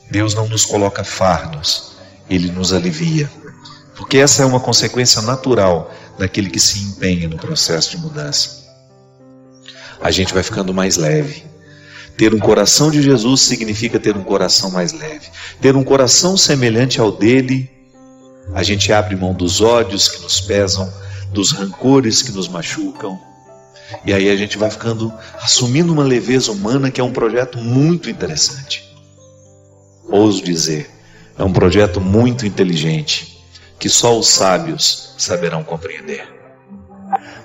Deus não nos coloca fardos, Ele nos alivia. Porque essa é uma consequência natural daquele que se empenha no processo de mudança. A gente vai ficando mais leve. Ter um coração de Jesus significa ter um coração mais leve. Ter um coração semelhante ao dele, a gente abre mão dos ódios que nos pesam, dos rancores que nos machucam. E aí a gente vai ficando, assumindo uma leveza humana que é um projeto muito interessante. Ouso dizer, é um projeto muito inteligente, que só os sábios saberão compreender.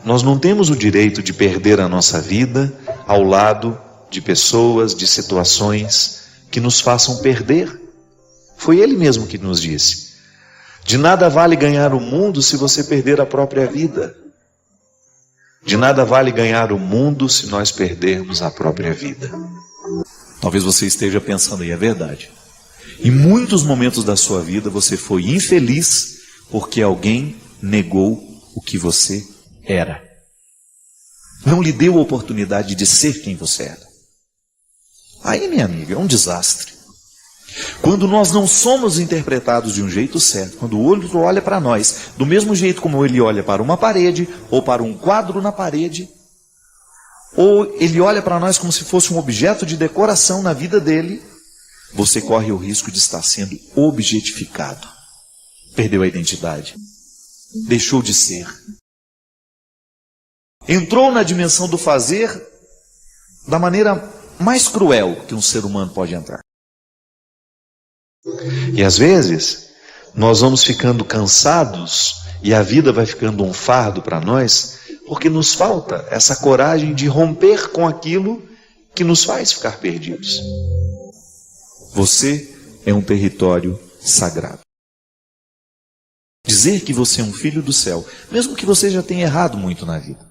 Nós não temos o direito de perder a nossa vida ao lado de pessoas, de situações que nos façam perder. Foi Ele mesmo que nos disse: de nada vale ganhar o mundo se você perder a própria vida. De nada vale ganhar o mundo se nós perdermos a própria vida. Talvez você esteja pensando, e é verdade. Em muitos momentos da sua vida você foi infeliz porque alguém negou o que você era. Não lhe deu a oportunidade de ser quem você era. Aí, minha amiga, é um desastre. Quando nós não somos interpretados de um jeito certo, quando o outro olha para nós, do mesmo jeito como ele olha para uma parede, ou para um quadro na parede, ou ele olha para nós como se fosse um objeto de decoração na vida dele, você corre o risco de estar sendo objetificado. Perdeu a identidade. Deixou de ser. Entrou na dimensão do fazer da maneira mais cruel que um ser humano pode entrar. E às vezes, nós vamos ficando cansados e a vida vai ficando um fardo para nós, porque nos falta essa coragem de romper com aquilo que nos faz ficar perdidos. Você é um território sagrado. Dizer que você é um filho do céu, mesmo que você já tenha errado muito na vida,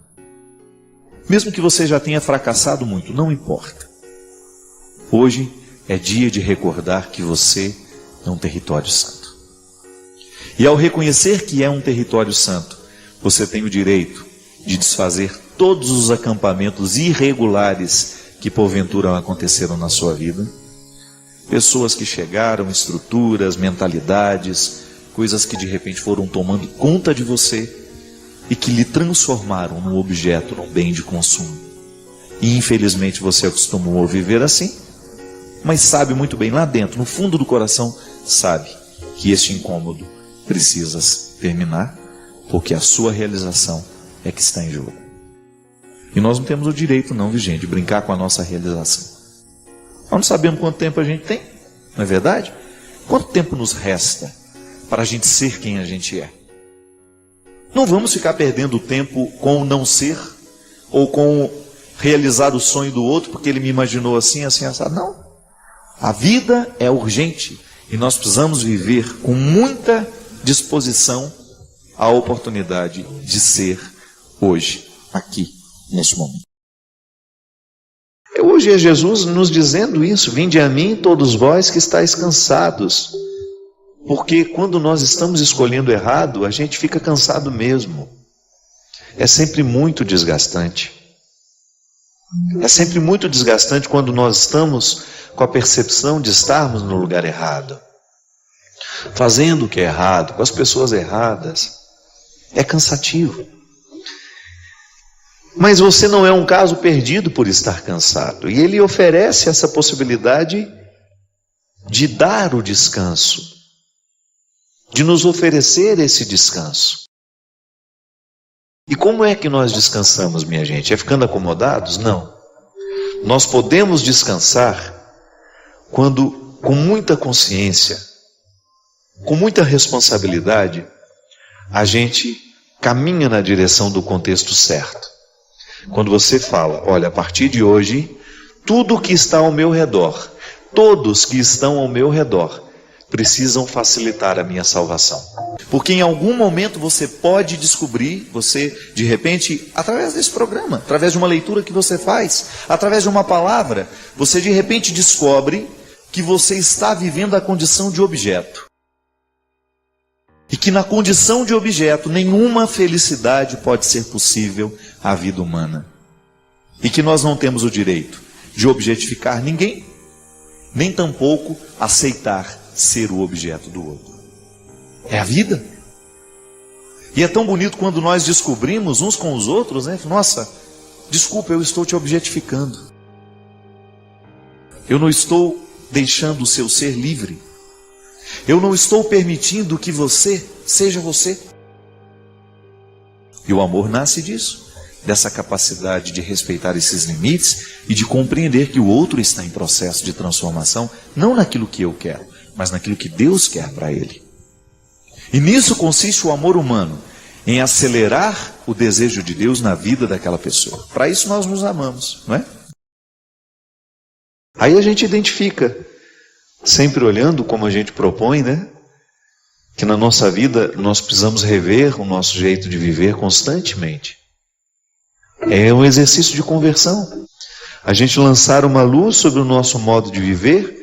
mesmo que você já tenha fracassado muito, não importa. Hoje é dia de recordar que você é um território santo. E ao reconhecer que é um território santo, você tem o direito de desfazer todos os acampamentos irregulares que porventura aconteceram na sua vida. Pessoas que chegaram, estruturas, mentalidades, coisas que de repente foram tomando conta de você e que lhe transformaram num objeto, num bem de consumo. E infelizmente você acostumou a viver assim, mas sabe muito bem, lá dentro, no fundo do coração, sabe que este incômodo precisa terminar, porque a sua realização é que está em jogo. E nós não temos o direito não, gente, de brincar com a nossa realização. Nós não sabemos quanto tempo a gente tem, não é verdade? Quanto tempo nos resta para a gente ser quem a gente é? Não vamos ficar perdendo tempo com o não ser, ou com realizar o sonho do outro, porque ele me imaginou assim, assim, assado. Não. A vida é urgente e nós precisamos viver com muita disposição a oportunidade de ser hoje, aqui, neste momento. Hoje é Jesus nos dizendo isso: vinde a mim todos vós que estáis cansados. Porque quando nós estamos escolhendo errado, a gente fica cansado mesmo. É sempre muito desgastante. É sempre muito desgastante quando nós estamos com a percepção de estarmos no lugar errado, fazendo o que é errado, com as pessoas erradas. É cansativo. Mas você não é um caso perdido por estar cansado. E Ele oferece essa possibilidade de dar o descanso, de nos oferecer esse descanso. E como é que nós descansamos, minha gente? É ficando acomodados? Não. Nós podemos descansar quando, com muita consciência, com muita responsabilidade, a gente caminha na direção do contexto certo. Quando você fala, olha, a partir de hoje, tudo que está ao meu redor, todos que estão ao meu redor, precisam facilitar a minha salvação. Porque em algum momento você pode descobrir, você de repente, através desse programa, através de uma leitura que você faz, através de uma palavra, você de repente descobre que você está vivendo a condição de objeto. E que na condição de objeto nenhuma felicidade pode ser possível à vida humana. E que nós não temos o direito de objetificar ninguém, nem tampouco aceitar ser o objeto do outro. É a vida. E é tão bonito quando nós descobrimos uns com os outros, né? Nossa, desculpa, eu estou te objetificando. Eu não estou deixando o seu ser livre. Eu não estou permitindo que você seja você. E o amor nasce disso, dessa capacidade de respeitar esses limites e de compreender que o outro está em processo de transformação, não naquilo que eu quero, mas naquilo que Deus quer para ele. E nisso consiste o amor humano, em acelerar o desejo de Deus na vida daquela pessoa. Para isso nós nos amamos, não é? Aí a gente identifica, sempre olhando como a gente propõe, né? Que na nossa vida nós precisamos rever o nosso jeito de viver constantemente. É um exercício de conversão. A gente lançar uma luz sobre o nosso modo de viver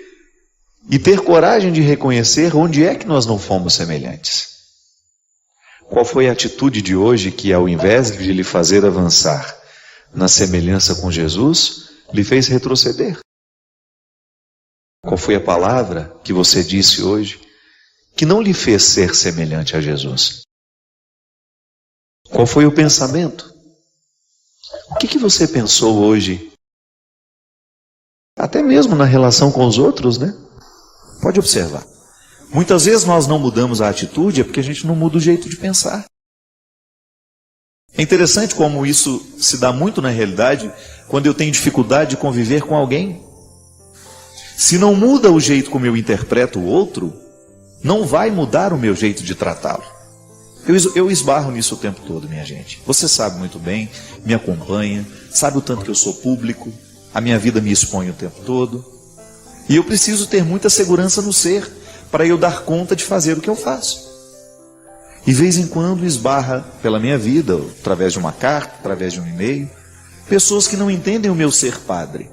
e ter coragem de reconhecer onde é que nós não fomos semelhantes. Qual foi a atitude de hoje que, ao invés de lhe fazer avançar na semelhança com Jesus, lhe fez retroceder? Qual foi a palavra que você disse hoje que não lhe fez ser semelhante a Jesus? Qual foi o pensamento? O que você pensou hoje? Até mesmo na relação com os outros, né? Pode observar. Muitas vezes nós não mudamos a atitude porque a gente não muda o jeito de pensar. É interessante como isso se dá muito na realidade quando eu tenho dificuldade de conviver com alguém. Se não muda o jeito como eu interpreto o outro, não vai mudar o meu jeito de tratá-lo. Eu esbarro nisso o tempo todo, minha gente. Você sabe muito bem, me acompanha, sabe o tanto que eu sou público, a minha vida me expõe o tempo todo. E eu preciso ter muita segurança no ser, para eu dar conta de fazer o que eu faço. E de vez em quando esbarra pela minha vida, através de uma carta, através de um e-mail, pessoas que não entendem o meu ser padre.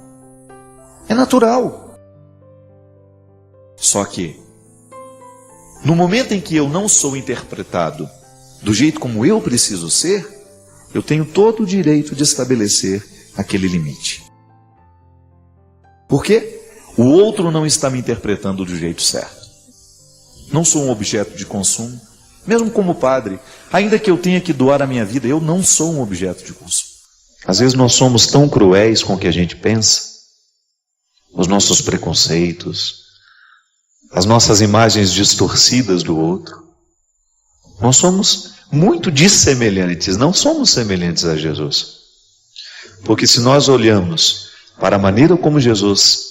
É natural. Só que, no momento em que eu não sou interpretado do jeito como eu preciso ser, eu tenho todo o direito de estabelecer aquele limite. Por quê? O outro não está me interpretando do jeito certo. Não sou um objeto de consumo, mesmo como padre. Ainda que eu tenha que doar a minha vida, eu não sou um objeto de consumo. Às vezes nós somos tão cruéis com o que a gente pensa, os nossos preconceitos, as nossas imagens distorcidas do outro. Nós somos muito dissemelhantes, não somos semelhantes a Jesus. Porque se nós olhamos para a maneira como Jesus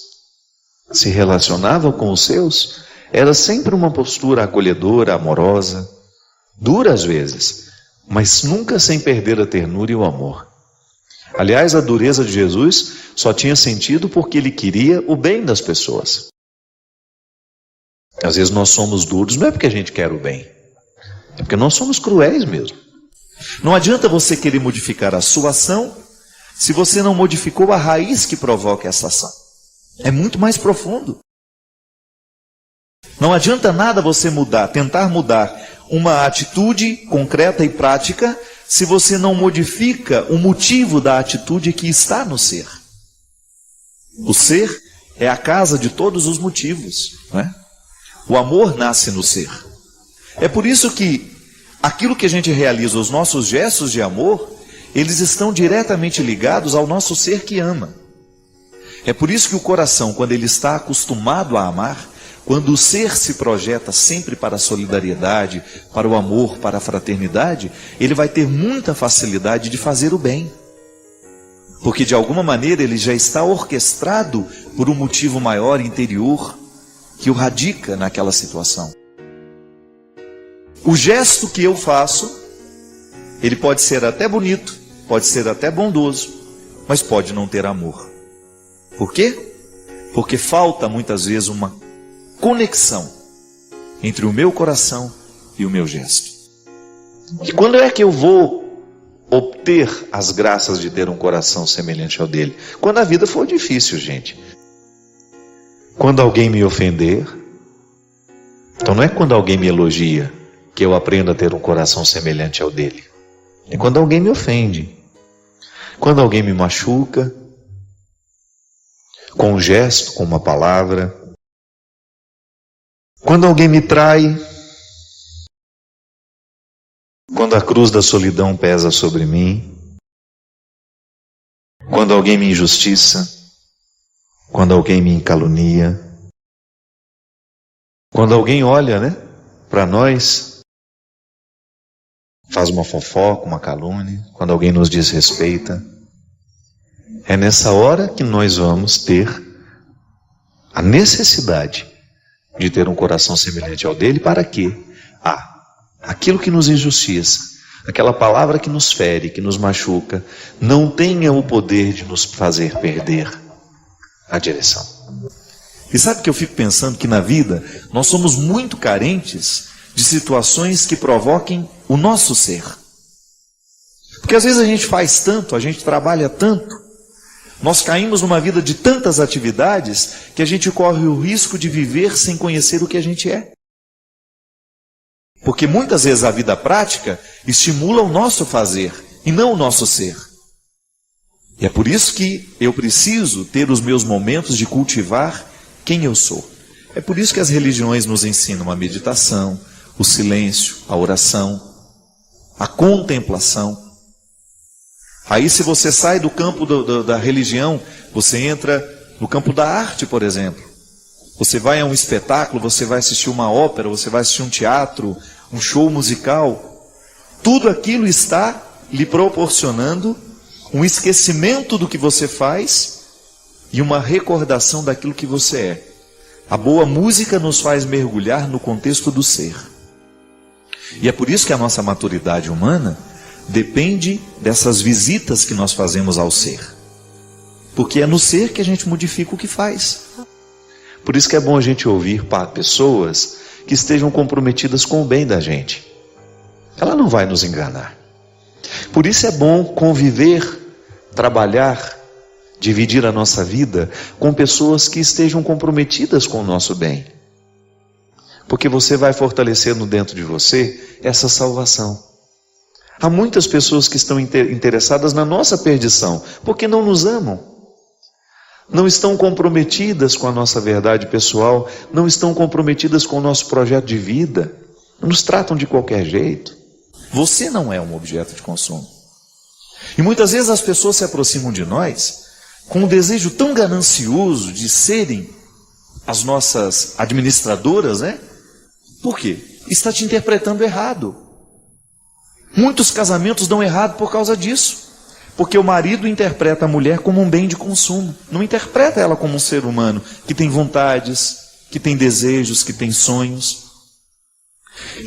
se relacionava com os seus, era sempre uma postura acolhedora, amorosa, dura às vezes, mas nunca sem perder a ternura e o amor. Aliás, a dureza de Jesus só tinha sentido porque ele queria o bem das pessoas. Às vezes nós somos duros, não é porque a gente quer o bem, é porque nós somos cruéis mesmo. Não adianta você querer modificar a sua ação se você não modificou a raiz que provoca essa ação. É muito mais profundo. Não adianta nada você tentar mudar uma atitude concreta e prática, se você não modifica o motivo da atitude que está no ser. O ser é a casa de todos os motivos, não é? O amor nasce no ser. É por isso que aquilo que a gente realiza, os nossos gestos de amor, eles estão diretamente ligados ao nosso ser que ama. É por isso que o coração, quando ele está acostumado a amar, quando o ser se projeta sempre para a solidariedade, para o amor, para a fraternidade, ele vai ter muita facilidade de fazer o bem. Porque de alguma maneira ele já está orquestrado por um motivo maior interior que o radica naquela situação. O gesto que eu faço, ele pode ser até bonito, pode ser até bondoso, mas pode não ter amor. Por quê? Porque falta muitas vezes uma conexão entre o meu coração e o meu gesto. E quando é que eu vou obter as graças de ter um coração semelhante ao dele? Quando a vida for difícil, gente. Quando alguém me ofender. Então não é quando alguém me elogia que eu aprendo a ter um coração semelhante ao dele. É quando alguém me ofende. Quando alguém me machuca. com um gesto, com uma palavra. Quando alguém me trai, quando a cruz da solidão pesa sobre mim, quando alguém me injustiça, quando alguém me calunia, quando alguém olha, para nós, faz uma fofoca, uma calúnia, quando alguém nos desrespeita, é nessa hora que nós vamos ter a necessidade de ter um coração semelhante ao dele. Para quê? Aquilo que nos injustiça, aquela palavra que nos fere, que nos machuca, não tenha o poder de nos fazer perder a direção. E sabe que eu fico pensando que na vida nós somos muito carentes de situações que provoquem o nosso ser. Porque às vezes a gente faz tanto, a gente trabalha tanto, nós caímos numa vida de tantas atividades que a gente corre o risco de viver sem conhecer o que a gente é. Porque muitas vezes a vida prática estimula o nosso fazer e não o nosso ser. E é por isso que eu preciso ter os meus momentos de cultivar quem eu sou. É por isso que as religiões nos ensinam a meditação, o silêncio, a oração, a contemplação. Aí se você sai do campo da religião, você entra no campo da arte, por exemplo. Você vai a um espetáculo, você vai assistir uma ópera, você vai assistir um teatro, um show musical. Tudo aquilo está lhe proporcionando um esquecimento do que você faz e uma recordação daquilo que você é. A boa música nos faz mergulhar no contexto do ser. E é por isso que a nossa maturidade humana depende dessas visitas que nós fazemos ao ser. Porque é no ser que a gente modifica o que faz. Por isso que é bom a gente ouvir pessoas que estejam comprometidas com o bem da gente. Ela não vai nos enganar. Por isso é bom conviver, trabalhar, dividir a nossa vida com pessoas que estejam comprometidas com o nosso bem. Porque você vai fortalecendo dentro de você essa salvação. Há muitas pessoas que estão interessadas na nossa perdição, porque não nos amam. Não estão comprometidas com a nossa verdade pessoal, não estão comprometidas com o nosso projeto de vida, nos tratam de qualquer jeito. Você não é um objeto de consumo. E muitas vezes as pessoas se aproximam de nós com um desejo tão ganancioso de serem as nossas administradoras, Por quê? Está te interpretando errado. Muitos casamentos dão errado por causa disso. Porque o marido interpreta a mulher como um bem de consumo. Não interpreta ela como um ser humano que tem vontades, que tem desejos, que tem sonhos.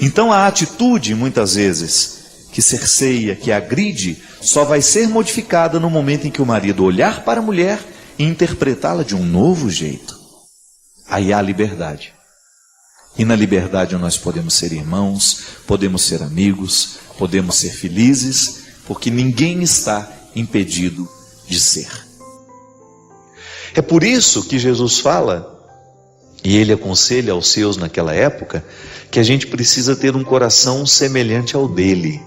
Então a atitude, muitas vezes, que cerceia, que agride, só vai ser modificada no momento em que o marido olhar para a mulher e interpretá-la de um novo jeito. Aí há liberdade. E na liberdade nós podemos ser irmãos, podemos ser amigos, podemos ser felizes, porque ninguém está impedido de ser. É por isso que Jesus fala, e ele aconselha aos seus naquela época, que a gente precisa ter um coração semelhante ao dele.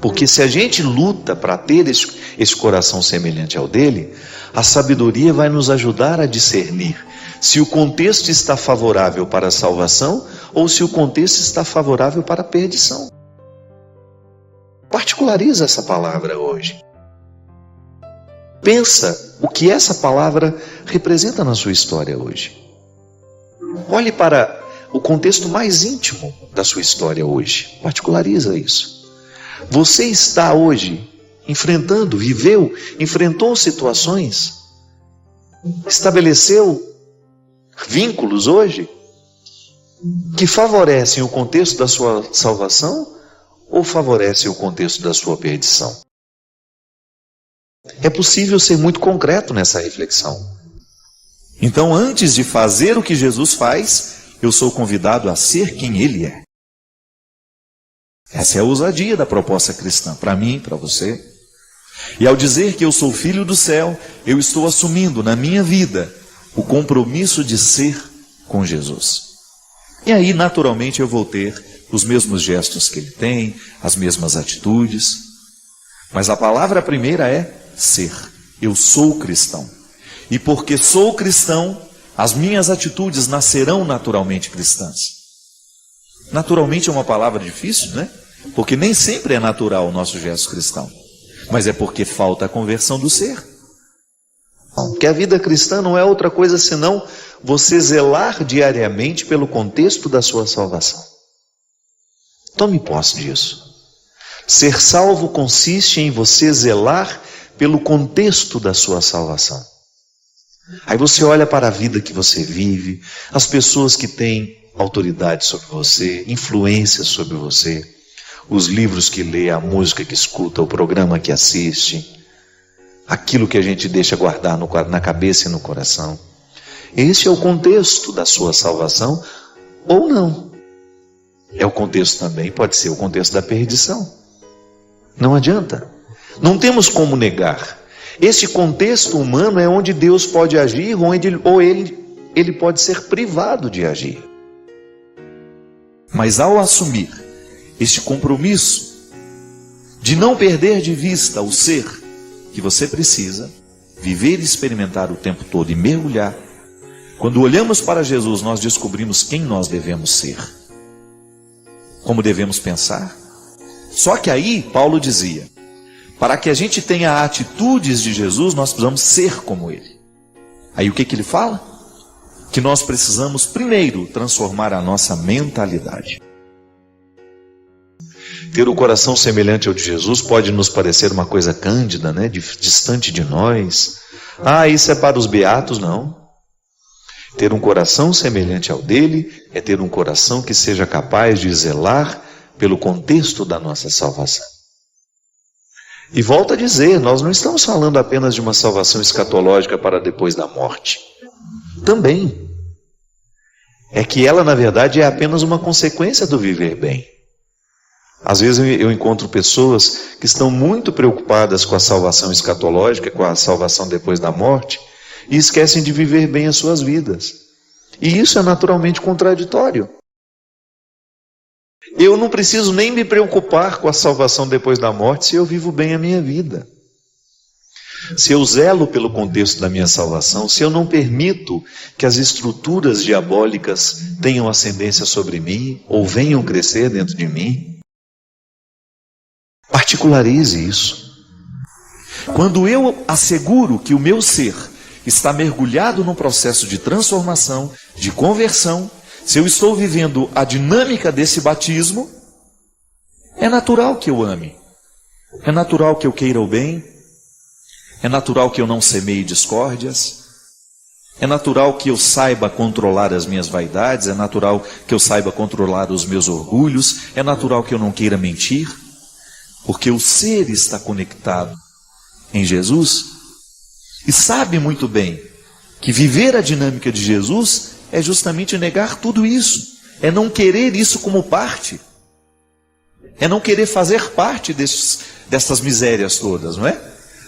Porque se a gente luta para ter esse coração semelhante ao dele, a sabedoria vai nos ajudar a discernir se o contexto está favorável para a salvação ou se o contexto está favorável para a perdição. Particulariza essa palavra hoje. Pensa o que essa palavra representa na sua história hoje. Olhe para o contexto mais íntimo da sua história hoje. Particulariza isso. Você está hoje enfrentando, enfrentou situações, estabeleceu vínculos hoje que favorecem o contexto da sua salvação ou favorecem o contexto da sua perdição? É possível ser muito concreto nessa reflexão. Então, antes de fazer o que Jesus faz, eu sou convidado a ser quem Ele é. Essa é a ousadia da proposta cristã, para mim, para você. E ao dizer que eu sou filho do céu, eu estou assumindo na minha vida o compromisso de ser com Jesus. E aí, naturalmente, eu vou ter os mesmos gestos que Ele tem, as mesmas atitudes. Mas a palavra primeira é ser. Eu sou cristão. E porque sou cristão, as minhas atitudes nascerão naturalmente cristãs. Naturalmente é uma palavra difícil, né? Porque nem sempre é natural o nosso gesto cristão. Mas é porque falta a conversão do ser. Que a vida cristã não é outra coisa senão você zelar diariamente pelo contexto da sua salvação. Tome posse disso. Ser salvo consiste em você zelar pelo contexto da sua salvação. Aí você olha para a vida que você vive, as pessoas que têm autoridade sobre você, influência sobre você, os livros que lê, a música que escuta, o programa que assiste, aquilo que a gente deixa guardar na cabeça e no coração. Esse é o contexto da sua salvação ou não. É o contexto também, pode ser o contexto da perdição. Não adianta. Não temos como negar. Esse contexto humano é onde Deus pode agir ou ele pode ser privado de agir. Mas ao assumir este compromisso de não perder de vista o ser que você precisa, viver e experimentar o tempo todo e mergulhar, quando olhamos para Jesus, nós descobrimos quem nós devemos ser, como devemos pensar. Só que aí, Paulo dizia, para que a gente tenha atitudes de Jesus, nós precisamos ser como Ele. Aí o que ele fala? Que nós precisamos primeiro transformar a nossa mentalidade. Ter o coração semelhante ao de Jesus pode nos parecer uma coisa cândida, né? Distante de nós. Isso é para os beatos, não. Ter um coração semelhante ao dele é ter um coração que seja capaz de zelar pelo contexto da nossa salvação. E volto a dizer, nós não estamos falando apenas de uma salvação escatológica para depois da morte. Também. É que ela, na verdade, é apenas uma consequência do viver bem. Às vezes eu encontro pessoas que estão muito preocupadas com a salvação escatológica, com a salvação depois da morte, e esquecem de viver bem as suas vidas. E isso é naturalmente contraditório. Eu não preciso nem me preocupar com a salvação depois da morte se eu vivo bem a minha vida. Se eu zelo pelo contexto da minha salvação, se eu não permito que as estruturas diabólicas tenham ascendência sobre mim ou venham crescer dentro de mim, particularize isso. Quando eu asseguro que o meu ser está mergulhado num processo de transformação, de conversão, se eu estou vivendo a dinâmica desse batismo, é natural que eu ame, é natural que eu queira o bem, é natural que eu não semeie discórdias, é natural que eu saiba controlar as minhas vaidades, é natural que eu saiba controlar os meus orgulhos, é natural que eu não queira mentir, porque o ser está conectado em Jesus e sabe muito bem que viver a dinâmica de Jesus é justamente negar tudo isso, é não querer isso como parte, é não querer fazer parte dessas misérias todas, não é?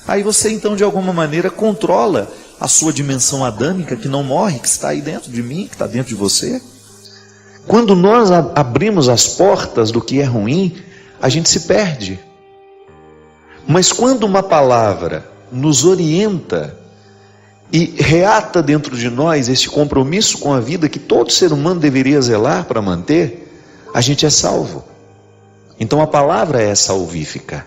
Aí você então de alguma maneira controla a sua dimensão adâmica que não morre, que está aí dentro de mim, que está dentro de você. Quando nós abrimos as portas do que é ruim, a gente se perde. Mas quando uma palavra nos orienta e reata dentro de nós esse compromisso com a vida que todo ser humano deveria zelar para manter, a gente é salvo. Então a palavra é salvífica.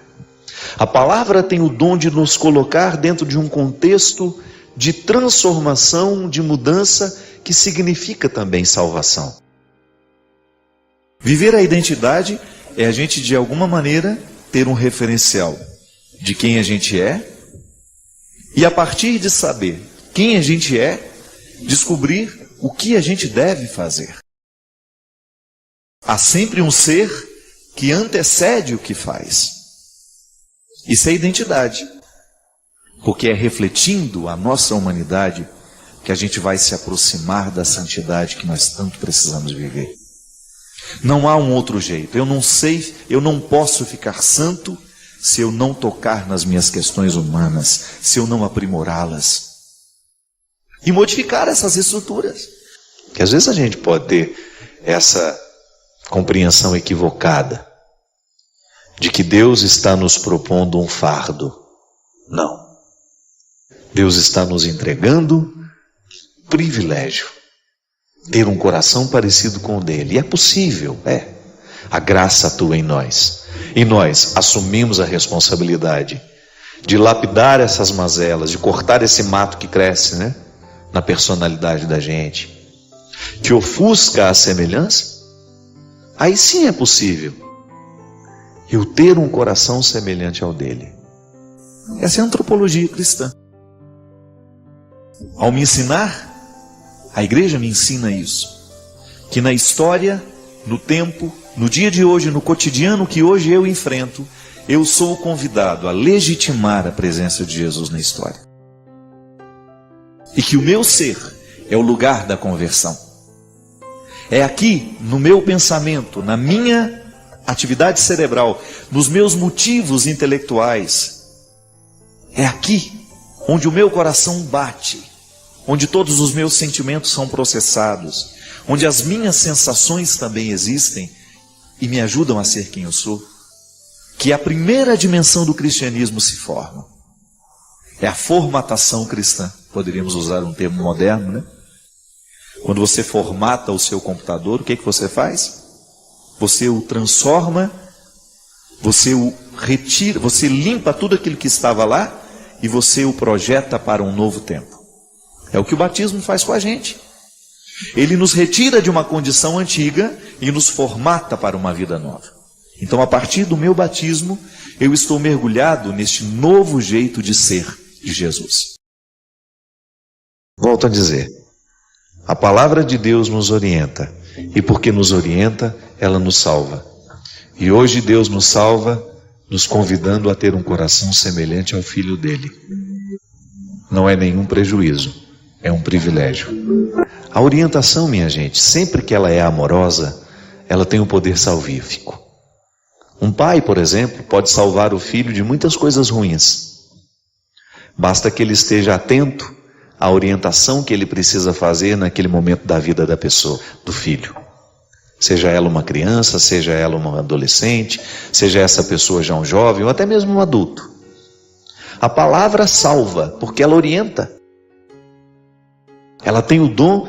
A palavra tem o dom de nos colocar dentro de um contexto de transformação, de mudança, que significa também salvação. Viver a identidade é a gente de alguma maneira ter um referencial de quem a gente é, e a partir de saber quem a gente é, descobrir o que a gente deve fazer. Há sempre um ser que antecede o que faz. Isso é identidade, porque é refletindo a nossa humanidade que a gente vai se aproximar da santidade que nós tanto precisamos viver. Não há um outro jeito. Eu não posso ficar santo se eu não tocar nas minhas questões humanas, se eu não aprimorá-las e modificar essas estruturas. Que às vezes a gente pode ter essa compreensão equivocada de que Deus está nos propondo um fardo. Não. Deus está nos entregando privilégio, ter um coração parecido com o dele. E é possível, é. A graça atua em nós. E nós assumimos a responsabilidade de lapidar essas mazelas, de cortar esse mato que cresce, né, na personalidade da gente, que ofusca a semelhança. Aí sim é possível eu ter um coração semelhante ao dele. Essa é a antropologia cristã. Ao me ensinar, a igreja me ensina isso, que na história, no tempo, no dia de hoje, no cotidiano que hoje eu enfrento, eu sou convidado a legitimar a presença de Jesus na história. E que o meu ser é o lugar da conversão. É aqui, no meu pensamento, na minha atividade cerebral, nos meus motivos intelectuais, é aqui onde o meu coração bate, onde todos os meus sentimentos são processados, onde as minhas sensações também existem e me ajudam a ser quem eu sou, que a primeira dimensão do cristianismo se forma. É a formatação cristã. Poderíamos usar um termo moderno, né? Quando você formata o seu computador, o que você faz? Você o transforma, você o retira, você limpa tudo aquilo que estava lá e você o projeta para um novo tempo. É o que o batismo faz com a gente. Ele nos retira de uma condição antiga e nos formata para uma vida nova. Então, a partir do meu batismo, eu estou mergulhado neste novo jeito de ser de Jesus. Volto a dizer, a palavra de Deus nos orienta, e porque nos orienta, ela nos salva. E hoje Deus nos salva, nos convidando a ter um coração semelhante ao Filho dele. Não é nenhum prejuízo, é um privilégio. A orientação, minha gente, sempre que ela é amorosa, ela tem um poder salvífico. Um pai, por exemplo, pode salvar o filho de muitas coisas ruins. Basta que ele esteja atento à orientação que ele precisa fazer naquele momento da vida da pessoa, do filho. Seja ela uma criança, seja ela uma adolescente, seja essa pessoa já um jovem ou até mesmo um adulto. A palavra salva, porque ela orienta. Ela tem o dom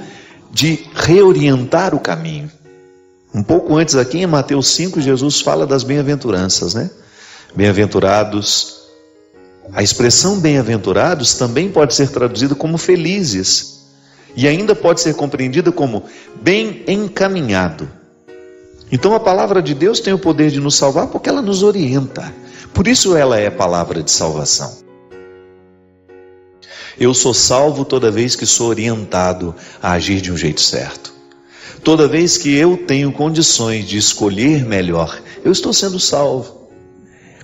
de reorientar o caminho. Um pouco antes aqui em Mateus 5, Jesus fala das bem-aventuranças, né? Bem-aventurados. A expressão bem-aventurados também pode ser traduzida como felizes. E ainda pode ser compreendida como bem encaminhado. Então a palavra de Deus tem o poder de nos salvar porque ela nos orienta. Por isso ela é palavra de salvação. Eu sou salvo toda vez que sou orientado a agir de um jeito certo. Toda vez que eu tenho condições de escolher melhor, eu estou sendo salvo.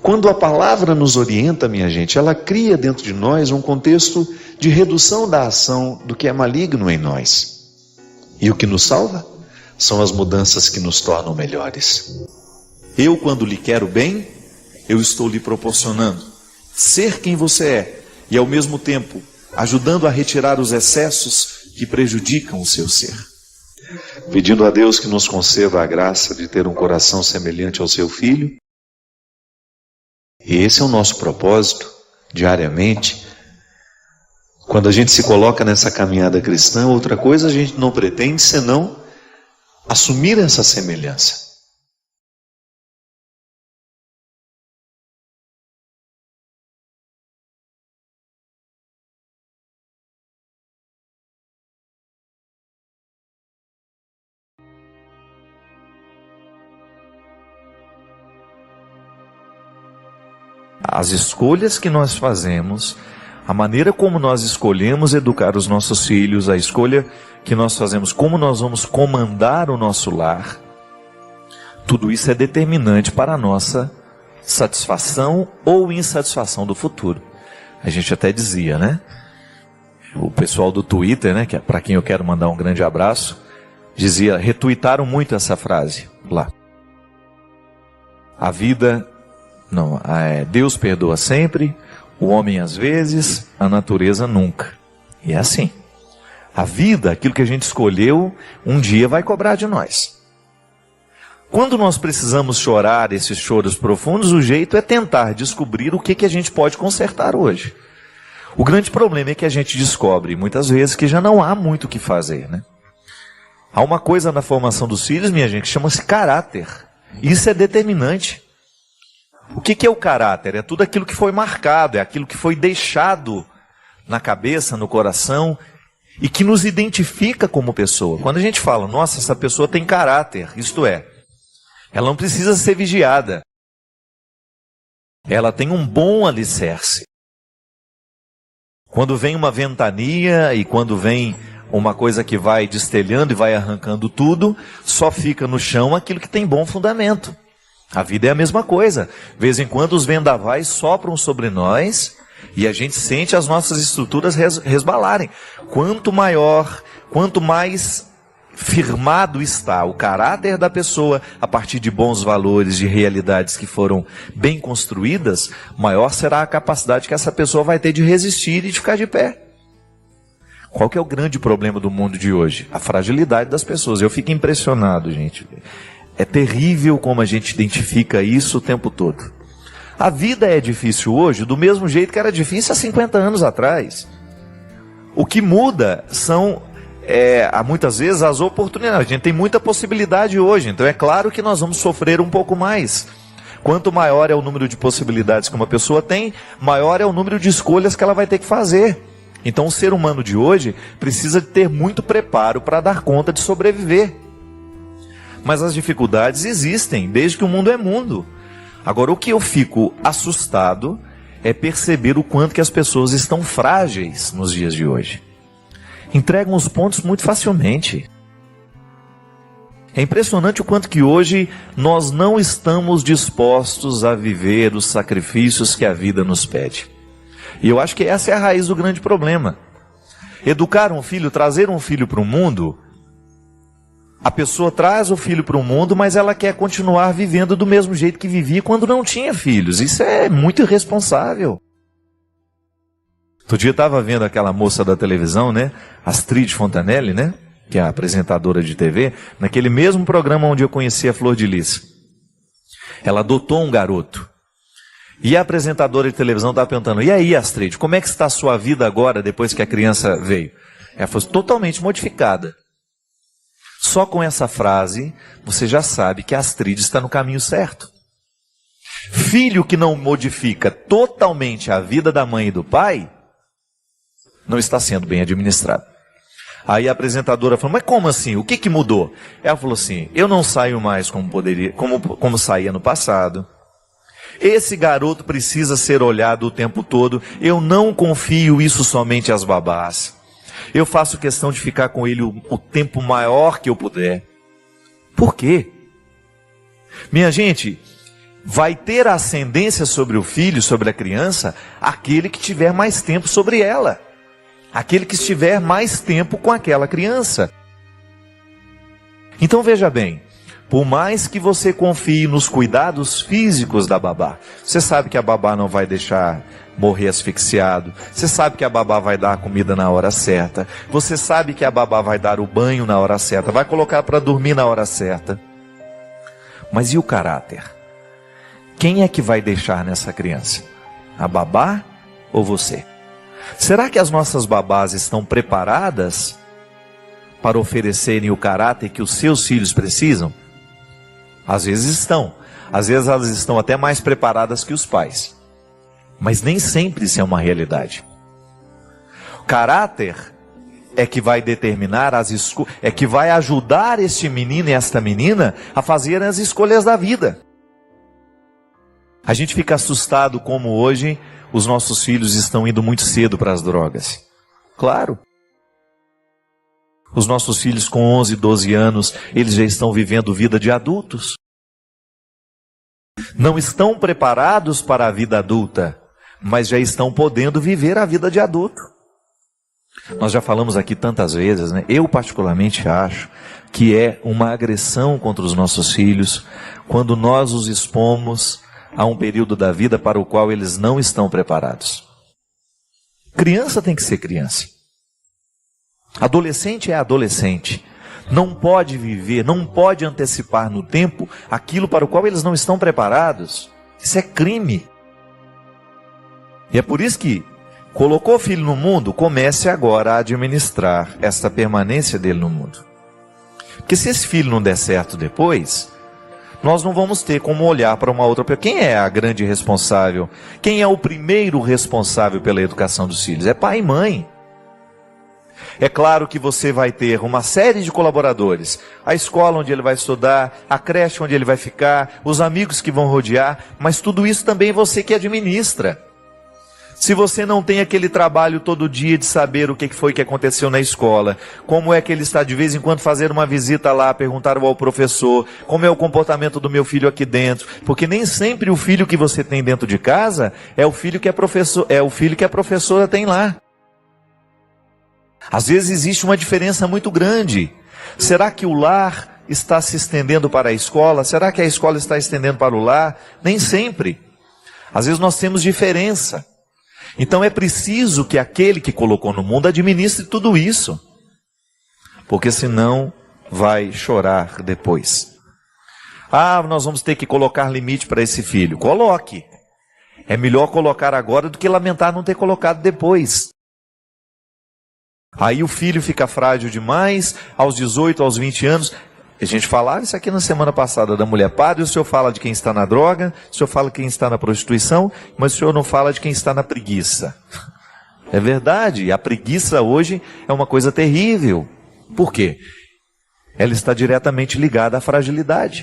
Quando a palavra nos orienta, minha gente, ela cria dentro de nós um contexto de redução da ação do que é maligno em nós. E o que nos salva são as mudanças que nos tornam melhores. Eu, quando lhe quero bem, eu estou lhe proporcionando ser quem você é e, ao mesmo tempo, ajudando a retirar os excessos que prejudicam o seu ser. Pedindo a Deus que nos conceda a graça de ter um coração semelhante ao seu Filho. E esse é o nosso propósito, diariamente. Quando a gente se coloca nessa caminhada cristã, outra coisa a gente não pretende senão assumir essa semelhança. As escolhas que nós fazemos, a maneira como nós escolhemos educar os nossos filhos, a escolha que nós fazemos, como nós vamos comandar o nosso lar, tudo isso é determinante para a nossa satisfação ou insatisfação do futuro. A gente até dizia, né? O pessoal do Twitter, né, que é para quem eu quero mandar um grande abraço, dizia, retuitaram muito essa frase lá. A vida... Não, Deus perdoa sempre, o homem às vezes, a natureza nunca. E é assim. A vida, aquilo que a gente escolheu, um dia vai cobrar de nós. Quando nós precisamos chorar esses choros profundos, o jeito é tentar descobrir o que a gente pode consertar hoje. O grande problema é que a gente descobre muitas vezes que já não há muito o que fazer, né? Há uma coisa na formação dos filhos, minha gente, que chama-se caráter. Isso é determinante. O que é o caráter? É tudo aquilo que foi marcado, é aquilo que foi deixado na cabeça, no coração, e que nos identifica como pessoa. Quando a gente fala, nossa, essa pessoa tem caráter, isto é, ela não precisa ser vigiada. Ela tem um bom alicerce. Quando vem uma ventania e quando vem uma coisa que vai destelhando e vai arrancando tudo, só fica no chão aquilo que tem bom fundamento. A vida é a mesma coisa. De vez em quando os vendavais sopram sobre nós e a gente sente as nossas estruturas resbalarem. Quanto mais firmado está o caráter da pessoa a partir de bons valores, de realidades que foram bem construídas, maior será a capacidade que essa pessoa vai ter de resistir e de ficar de pé. Qual que é o grande problema do mundo de hoje? A fragilidade das pessoas. Eu fico impressionado, gente. É terrível como a gente identifica isso o tempo todo. A vida é difícil hoje do mesmo jeito que era difícil há 50 anos atrás. O que muda são, muitas vezes, as oportunidades. A gente tem muita possibilidade hoje, então é claro que nós vamos sofrer um pouco mais. Quanto maior é o número de possibilidades que uma pessoa tem, maior é o número de escolhas que ela vai ter que fazer. Então o ser humano de hoje precisa de ter muito preparo para dar conta de sobreviver. Mas as dificuldades existem, desde que o mundo é mundo. Agora, o que eu fico assustado é perceber o quanto que as pessoas estão frágeis nos dias de hoje. Entregam os pontos muito facilmente. É impressionante o quanto que hoje nós não estamos dispostos a viver os sacrifícios que a vida nos pede. E eu acho que essa é a raiz do grande problema. Educar um filho, trazer um filho para o mundo, a pessoa traz o filho para o mundo, mas ela quer continuar vivendo do mesmo jeito que vivia quando não tinha filhos. Isso é muito irresponsável. Outro dia eu estava vendo aquela moça da televisão, né? Astrid Fontanelli, né? Que é a apresentadora de TV, naquele mesmo programa onde eu conheci a Flor de Lis. Ela adotou um garoto. E a apresentadora de televisão estava perguntando, e aí, Astrid, como é que está a sua vida agora, depois que a criança veio? Ela falou, totalmente modificada. Só com essa frase, você já sabe que a Astrid está no caminho certo. Filho que não modifica totalmente a vida da mãe e do pai, não está sendo bem administrado. Aí a apresentadora falou, mas como assim? O que mudou? Ela falou assim, eu não saio mais como saía no passado. Esse garoto precisa ser olhado o tempo todo. Eu não confio isso somente às babás. Eu faço questão de ficar com ele o tempo maior que eu puder. Por quê? Minha gente, vai ter ascendência sobre o filho, sobre a criança, aquele que tiver mais tempo sobre ela. Aquele que estiver mais tempo com aquela criança. Então veja bem. Por mais que você confie nos cuidados físicos da babá, você sabe que a babá não vai deixar morrer asfixiado, você sabe que a babá vai dar a comida na hora certa, você sabe que a babá vai dar o banho na hora certa, vai colocar para dormir na hora certa. Mas e o caráter? Quem é que vai deixar nessa criança? A babá ou você? Será que as nossas babás estão preparadas para oferecerem o caráter que os seus filhos precisam? Às vezes estão. Às vezes elas estão até mais preparadas que os pais. Mas nem sempre isso é uma realidade. O caráter é que vai determinar é que vai ajudar este menino e esta menina a fazerem as escolhas da vida. A gente fica assustado como hoje os nossos filhos estão indo muito cedo para as drogas. Claro. Os nossos filhos com 11, 12 anos, eles já estão vivendo vida de adultos. Não estão preparados para a vida adulta, mas já estão podendo viver a vida de adulto. Nós já falamos aqui tantas vezes, né? Eu particularmente acho que é uma agressão contra os nossos filhos quando nós os expomos a um período da vida para o qual eles não estão preparados. Criança tem que ser criança. Adolescente é adolescente. Não pode viver, não pode antecipar no tempo aquilo para o qual eles não estão preparados. Isso é crime. E é por isso que Colocou o filho no mundo, comece agora a administrar esta permanência dele no mundo. Porque se esse filho não der certo depois, nós não vamos ter como olhar para uma outra pessoa. Quem é a grande responsável? Quem é o primeiro responsável pela educação dos filhos? É pai e mãe. É claro que você vai ter uma série de colaboradores. A escola onde ele vai estudar, a creche onde ele vai ficar, os amigos que vão rodear, mas tudo isso também é você que administra. Se você não tem aquele trabalho todo dia de saber o que foi que aconteceu na escola, como é que ele está de vez em quando fazer uma visita lá, perguntar ao professor, como é o comportamento do meu filho aqui dentro, porque nem sempre o filho que você tem dentro de casa é o filho que a professora tem lá. Às vezes existe uma diferença muito grande. Será que o lar está se estendendo para a escola? Será que a escola está estendendo para o lar? Nem sempre. Às vezes nós temos diferença. Então é preciso que aquele que colocou no mundo administre tudo isso, porque senão vai chorar depois. Nós vamos ter que colocar limite para esse filho. Coloque. É melhor colocar agora do que lamentar não ter colocado depois. Aí o filho fica frágil demais, aos 18, aos 20 anos... A gente falava isso aqui na semana passada da mulher. Padre, o senhor fala de quem está na droga, o senhor fala de quem está na prostituição, mas o senhor não fala de quem está na preguiça. É verdade, a preguiça hoje é uma coisa terrível. Por quê? Ela está diretamente ligada à fragilidade.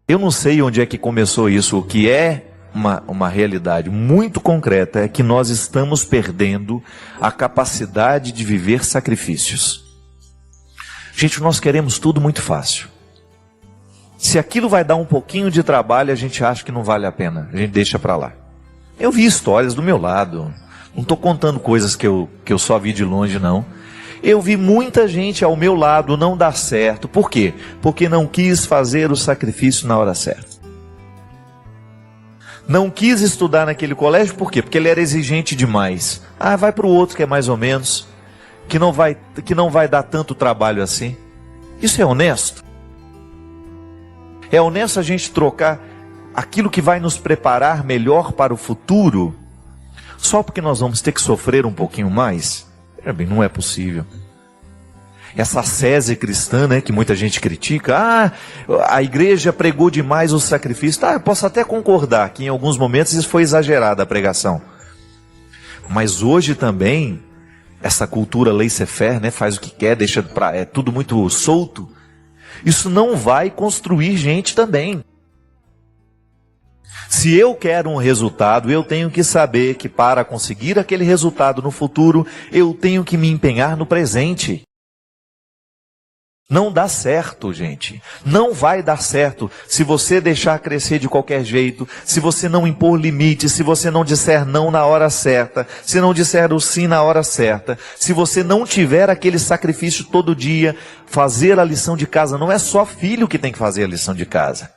Eu não sei onde é que começou isso. O que é uma realidade muito concreta é que nós estamos perdendo a capacidade de viver sacrifícios. Gente, nós queremos tudo muito fácil. Se aquilo vai dar um pouquinho de trabalho, a gente acha que não vale a pena. A gente deixa para lá. Eu vi histórias do meu lado. Não estou contando coisas que eu só vi de longe, não. Eu vi muita gente ao meu lado não dar certo. Por quê? Porque não quis fazer o sacrifício na hora certa. Não quis estudar naquele colégio, por quê? Porque ele era exigente demais. Vai para o outro que é mais ou menos... Que não vai dar tanto trabalho assim. Isso é honesto? É honesto a gente trocar aquilo que vai nos preparar melhor para o futuro, só porque nós vamos ter que sofrer um pouquinho mais? Não é possível. Essa ascese cristã, né, que muita gente critica, a igreja pregou demais o sacrifício. Eu posso até concordar que em alguns momentos isso foi exagerada a pregação. Mas hoje também... Essa cultura laissez-faire, né, faz o que quer, é tudo muito solto. Isso não vai construir gente também. Se eu quero um resultado, eu tenho que saber que para conseguir aquele resultado no futuro, eu tenho que me empenhar no presente. Não dá certo, gente. Não vai dar certo se você deixar crescer de qualquer jeito, se você não impor limites, se você não disser não na hora certa, se não disser o sim na hora certa, se você não tiver aquele sacrifício todo dia, fazer a lição de casa. Não é só filho que tem que fazer a lição de casa.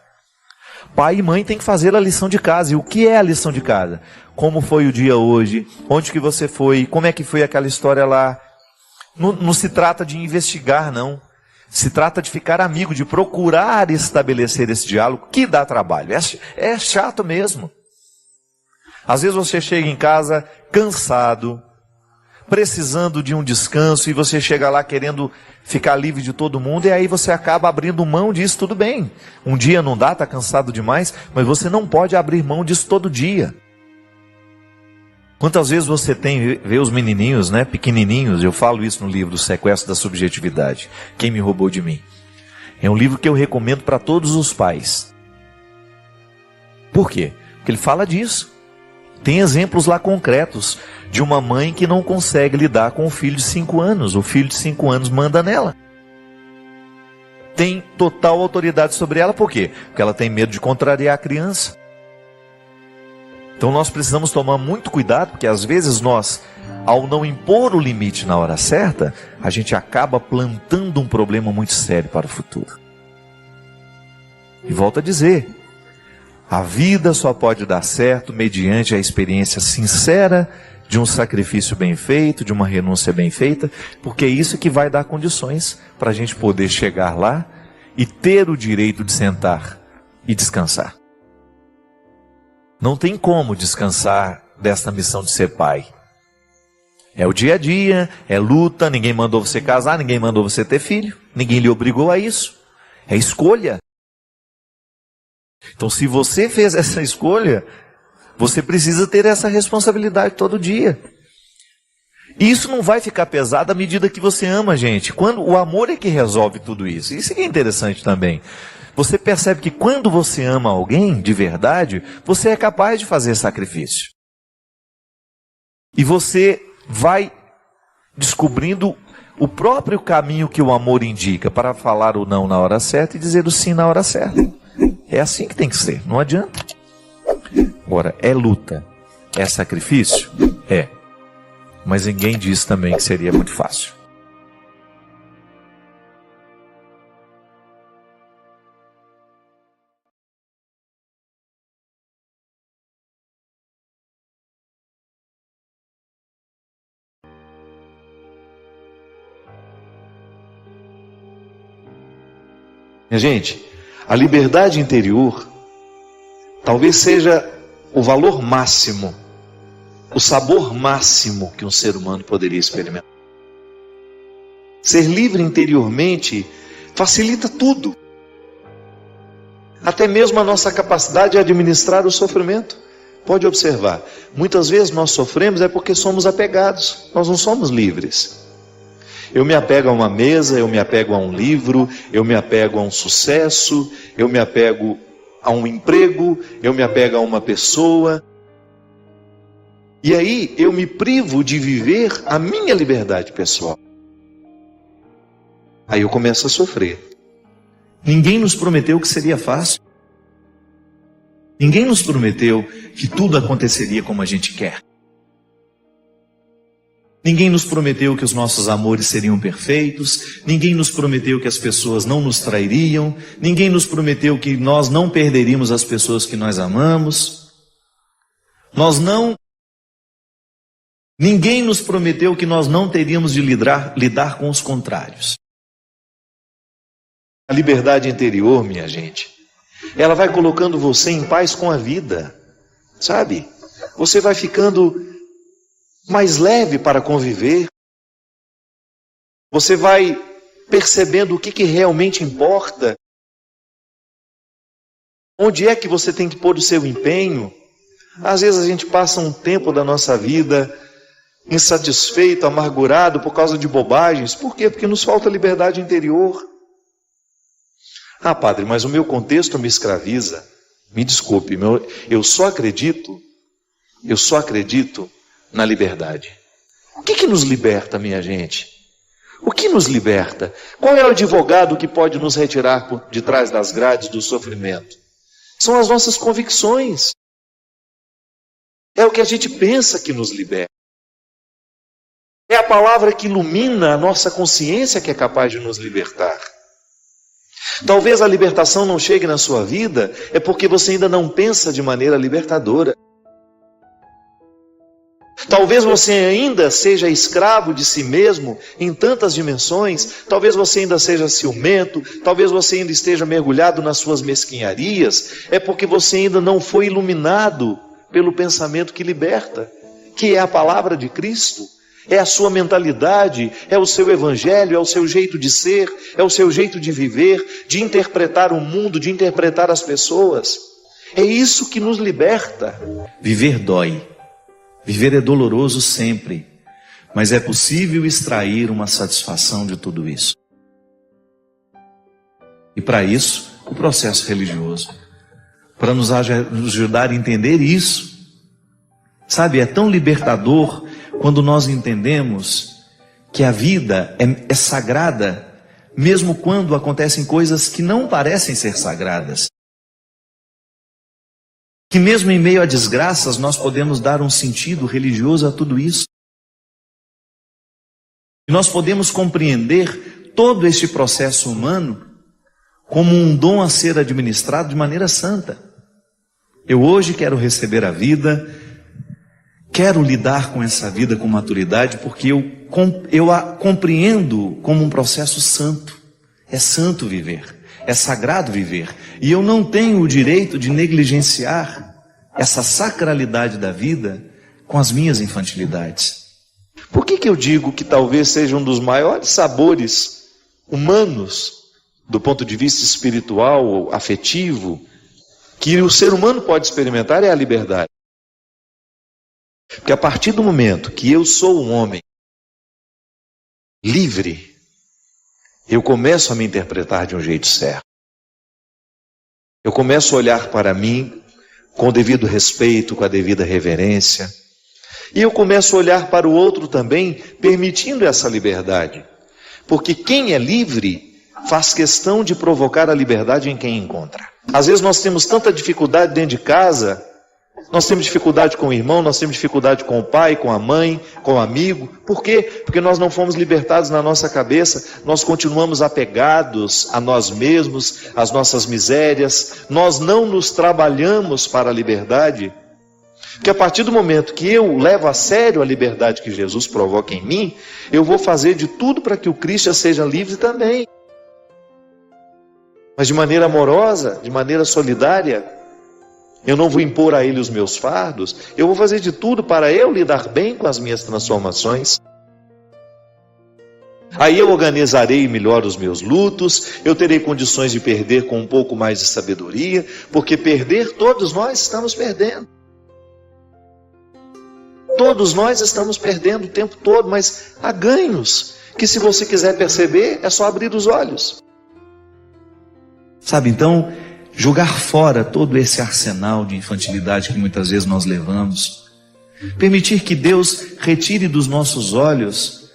Pai e mãe tem que fazer a lição de casa. E o que é a lição de casa? Como foi o dia hoje? Onde que você foi? Como é que foi aquela história lá? Não se trata de investigar, não. Se trata de ficar amigo, de procurar estabelecer esse diálogo, que dá trabalho. É chato mesmo. Às vezes você chega em casa cansado, precisando de um descanso, e você chega lá querendo ficar livre de todo mundo, e aí você acaba abrindo mão disso. Tudo bem. Um dia não dá, está cansado demais, mas você não pode abrir mão disso todo dia. Quantas vezes você vê os menininhos, né, pequenininhos, eu falo isso no livro, O Sequestro da Subjetividade, Quem Me Roubou de Mim. É um livro que eu recomendo para todos os pais. Por quê? Porque ele fala disso. Tem exemplos lá concretos de uma mãe que não consegue lidar com o filho de 5 anos. O filho de 5 anos manda nela. Tem total autoridade sobre ela, por quê? Porque ela tem medo de contrariar a criança. Então nós precisamos tomar muito cuidado, porque às vezes nós, ao não impor o limite na hora certa, a gente acaba plantando um problema muito sério para o futuro. E volto a dizer, a vida só pode dar certo mediante a experiência sincera de um sacrifício bem feito, de uma renúncia bem feita, porque é isso que vai dar condições para a gente poder chegar lá e ter o direito de sentar e descansar. Não tem como descansar dessa missão de ser pai. É o dia a dia, é luta, ninguém mandou você casar, ninguém mandou você ter filho, ninguém lhe obrigou a isso. É escolha. Então, se você fez essa escolha, você precisa ter essa responsabilidade todo dia. E isso não vai ficar pesado à medida que você ama, gente. Quando o amor é que resolve tudo isso. Isso é interessante também. Você percebe que quando você ama alguém de verdade, você é capaz de fazer sacrifício. E você vai descobrindo o próprio caminho que o amor indica para falar o não na hora certa e dizer o sim na hora certa. É assim que tem que ser, não adianta. Agora, é luta, é sacrifício? É. Mas ninguém diz também que seria muito fácil. Minha gente, a liberdade interior talvez seja o valor máximo, o sabor máximo que um ser humano poderia experimentar. Ser livre interiormente facilita tudo, até mesmo a nossa capacidade de administrar o sofrimento. Pode observar, muitas vezes nós sofremos é porque somos apegados, nós não somos livres. Eu me apego a uma mesa, eu me apego a um livro, eu me apego a um sucesso, eu me apego a um emprego, eu me apego a uma pessoa. E aí eu me privo de viver a minha liberdade pessoal. Aí eu começo a sofrer. Ninguém nos prometeu que seria fácil. Ninguém nos prometeu que tudo aconteceria como a gente quer. Ninguém nos prometeu que os nossos amores seriam perfeitos. Ninguém nos prometeu que as pessoas não nos trairiam. Ninguém nos prometeu que nós não perderíamos as pessoas que nós amamos. Ninguém nos prometeu que nós não teríamos de lidar com os contrários. A liberdade interior, minha gente, ela vai colocando você em paz com a vida, sabe? Você vai ficando mais leve para conviver. Você vai percebendo o que realmente importa. Onde é que você tem que pôr o seu empenho? Às vezes a gente passa um tempo da nossa vida insatisfeito, amargurado por causa de bobagens. Por quê? Porque nos falta liberdade interior. Ah, padre, mas o meu contexto me escraviza. Me desculpe, eu só acredito na liberdade. O que nos liberta, minha gente? O que nos liberta? Qual é o advogado que pode nos retirar de trás das grades do sofrimento? São as nossas convicções. É o que a gente pensa que nos liberta. É a palavra que ilumina a nossa consciência que é capaz de nos libertar. Talvez a libertação não chegue na sua vida, é porque você ainda não pensa de maneira libertadora. Talvez você ainda seja escravo de si mesmo em tantas dimensões. Talvez você ainda seja ciumento. Talvez você ainda esteja mergulhado nas suas mesquinharias. É porque você ainda não foi iluminado pelo pensamento que liberta, que é a palavra de Cristo. É a sua mentalidade, é o seu evangelho, é o seu jeito de ser, é o seu jeito de viver, de interpretar o mundo, de interpretar as pessoas. É isso que nos liberta. Viver dói. Viver é doloroso sempre, mas é possível extrair uma satisfação de tudo isso. E para isso, o processo religioso, para nos ajudar a entender isso. Sabe, é tão libertador quando nós entendemos que a vida é sagrada, mesmo quando acontecem coisas que não parecem ser sagradas. Que mesmo em meio a desgraças, nós podemos dar um sentido religioso a tudo isso. E nós podemos compreender todo este processo humano como um dom a ser administrado de maneira santa. Eu hoje quero receber a vida, quero lidar com essa vida com maturidade, porque eu a compreendo como um processo santo. É santo viver. É sagrado viver. E eu não tenho o direito de negligenciar essa sacralidade da vida com as minhas infantilidades. Por que eu digo que talvez seja um dos maiores sabores humanos, do ponto de vista espiritual, afetivo, que o ser humano pode experimentar é a liberdade? Porque a partir do momento que eu sou um homem livre, eu começo a me interpretar de um jeito certo. Eu começo a olhar para mim com o devido respeito, com a devida reverência. E eu começo a olhar para o outro também, permitindo essa liberdade. Porque quem é livre faz questão de provocar a liberdade em quem encontra. Às vezes nós temos tanta dificuldade dentro de casa, nós temos dificuldade com o irmão, nós temos dificuldade com o pai, com a mãe, com o amigo. Por quê? Porque nós não fomos libertados na nossa cabeça, nós continuamos apegados a nós mesmos, às nossas misérias, nós não nos trabalhamos para a liberdade. Porque a partir do momento que eu levo a sério a liberdade que Jesus provoca em mim, eu vou fazer de tudo para que o Cristo seja livre também. Mas de maneira amorosa, de maneira solidária. Eu não vou impor a ele os meus fardos, eu vou fazer de tudo para eu lidar bem com as minhas transformações. Aí eu organizarei melhor os meus lutos, eu terei condições de perder com um pouco mais de sabedoria, porque perder todos nós estamos perdendo. Todos nós estamos perdendo o tempo todo, mas há ganhos, que se você quiser perceber, é só abrir os olhos. Sabe, então, jogar fora todo esse arsenal de infantilidade que muitas vezes nós levamos, permitir que Deus retire dos nossos olhos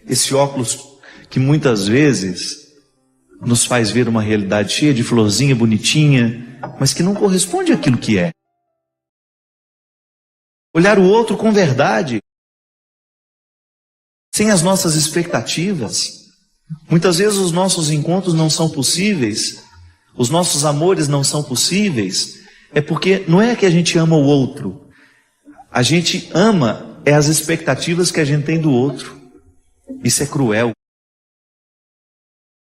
esse óculos que muitas vezes nos faz ver uma realidade cheia de florzinha bonitinha, mas que não corresponde àquilo que é. Olhar o outro com verdade, sem as nossas expectativas. Muitas vezes os nossos encontros não são possíveis, os nossos amores não são possíveis, é porque não é que a gente ama o outro, a gente ama é as expectativas que a gente tem do outro. Isso é cruel.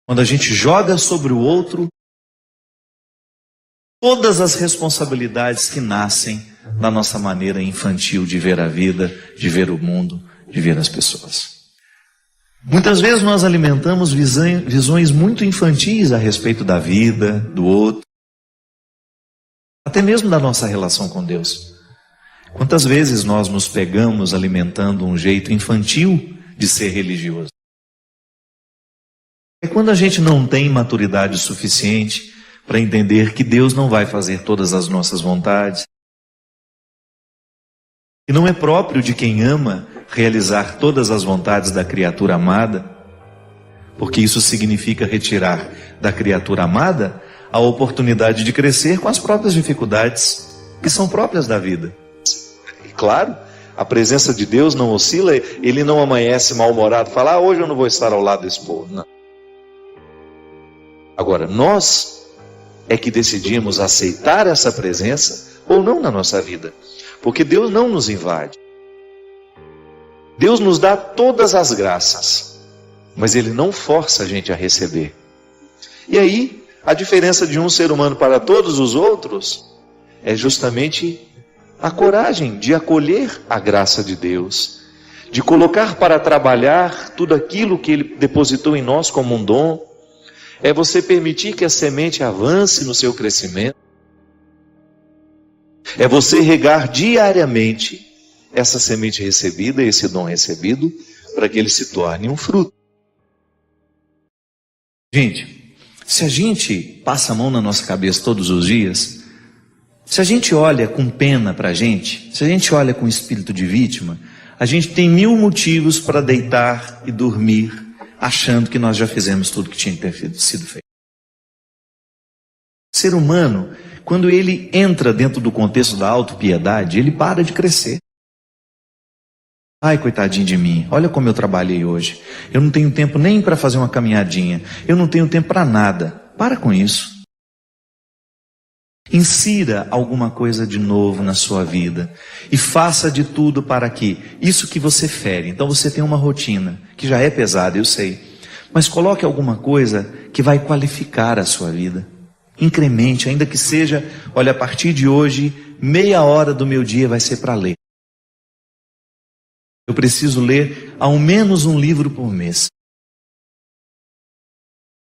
Quando a gente joga sobre o outro todas as responsabilidades que nascem da nossa maneira infantil de ver a vida, de ver o mundo, de ver as pessoas. Muitas vezes nós alimentamos visões muito infantis a respeito da vida, do outro, até mesmo da nossa relação com Deus. Quantas vezes nós nos pegamos alimentando um jeito infantil de ser religioso? É quando a gente não tem maturidade suficiente para entender que Deus não vai fazer todas as nossas vontades. E não é próprio de quem ama realizar todas as vontades da criatura amada, porque isso significa retirar da criatura amada a oportunidade de crescer com as próprias dificuldades que são próprias da vida. E claro, a presença de Deus não oscila, ele não amanhece mal-humorado, fala, hoje eu não vou estar ao lado desse povo. Não. Agora, nós é que decidimos aceitar essa presença ou não na nossa vida. Porque Deus não nos invade. Deus nos dá todas as graças, mas Ele não força a gente a receber. E aí, a diferença de um ser humano para todos os outros é justamente a coragem de acolher a graça de Deus, de colocar para trabalhar tudo aquilo que Ele depositou em nós como um dom. É você permitir que a semente avance no seu crescimento. É você regar diariamente essa semente recebida, esse dom recebido, para que ele se torne um fruto. Gente, se a gente passa a mão na nossa cabeça todos os dias, se a gente olha com pena para a gente, se a gente olha com espírito de vítima, a gente tem 1000 motivos para deitar e dormir, achando que nós já fizemos tudo que tinha que ter sido feito. O ser humano, quando ele entra dentro do contexto da autopiedade, ele para de crescer. Ai, coitadinho de mim, olha como eu trabalhei hoje. Eu não tenho tempo nem para fazer uma caminhadinha. Eu não tenho tempo para nada. Para com isso. Insira alguma coisa de novo na sua vida. E faça de tudo para que isso que você fere. Então você tem uma rotina, que já é pesada, eu sei. Mas coloque alguma coisa que vai qualificar a sua vida. Incremente, ainda que seja, olha, a partir de hoje, meia hora do meu dia vai ser para ler. Eu preciso ler ao menos um livro por mês.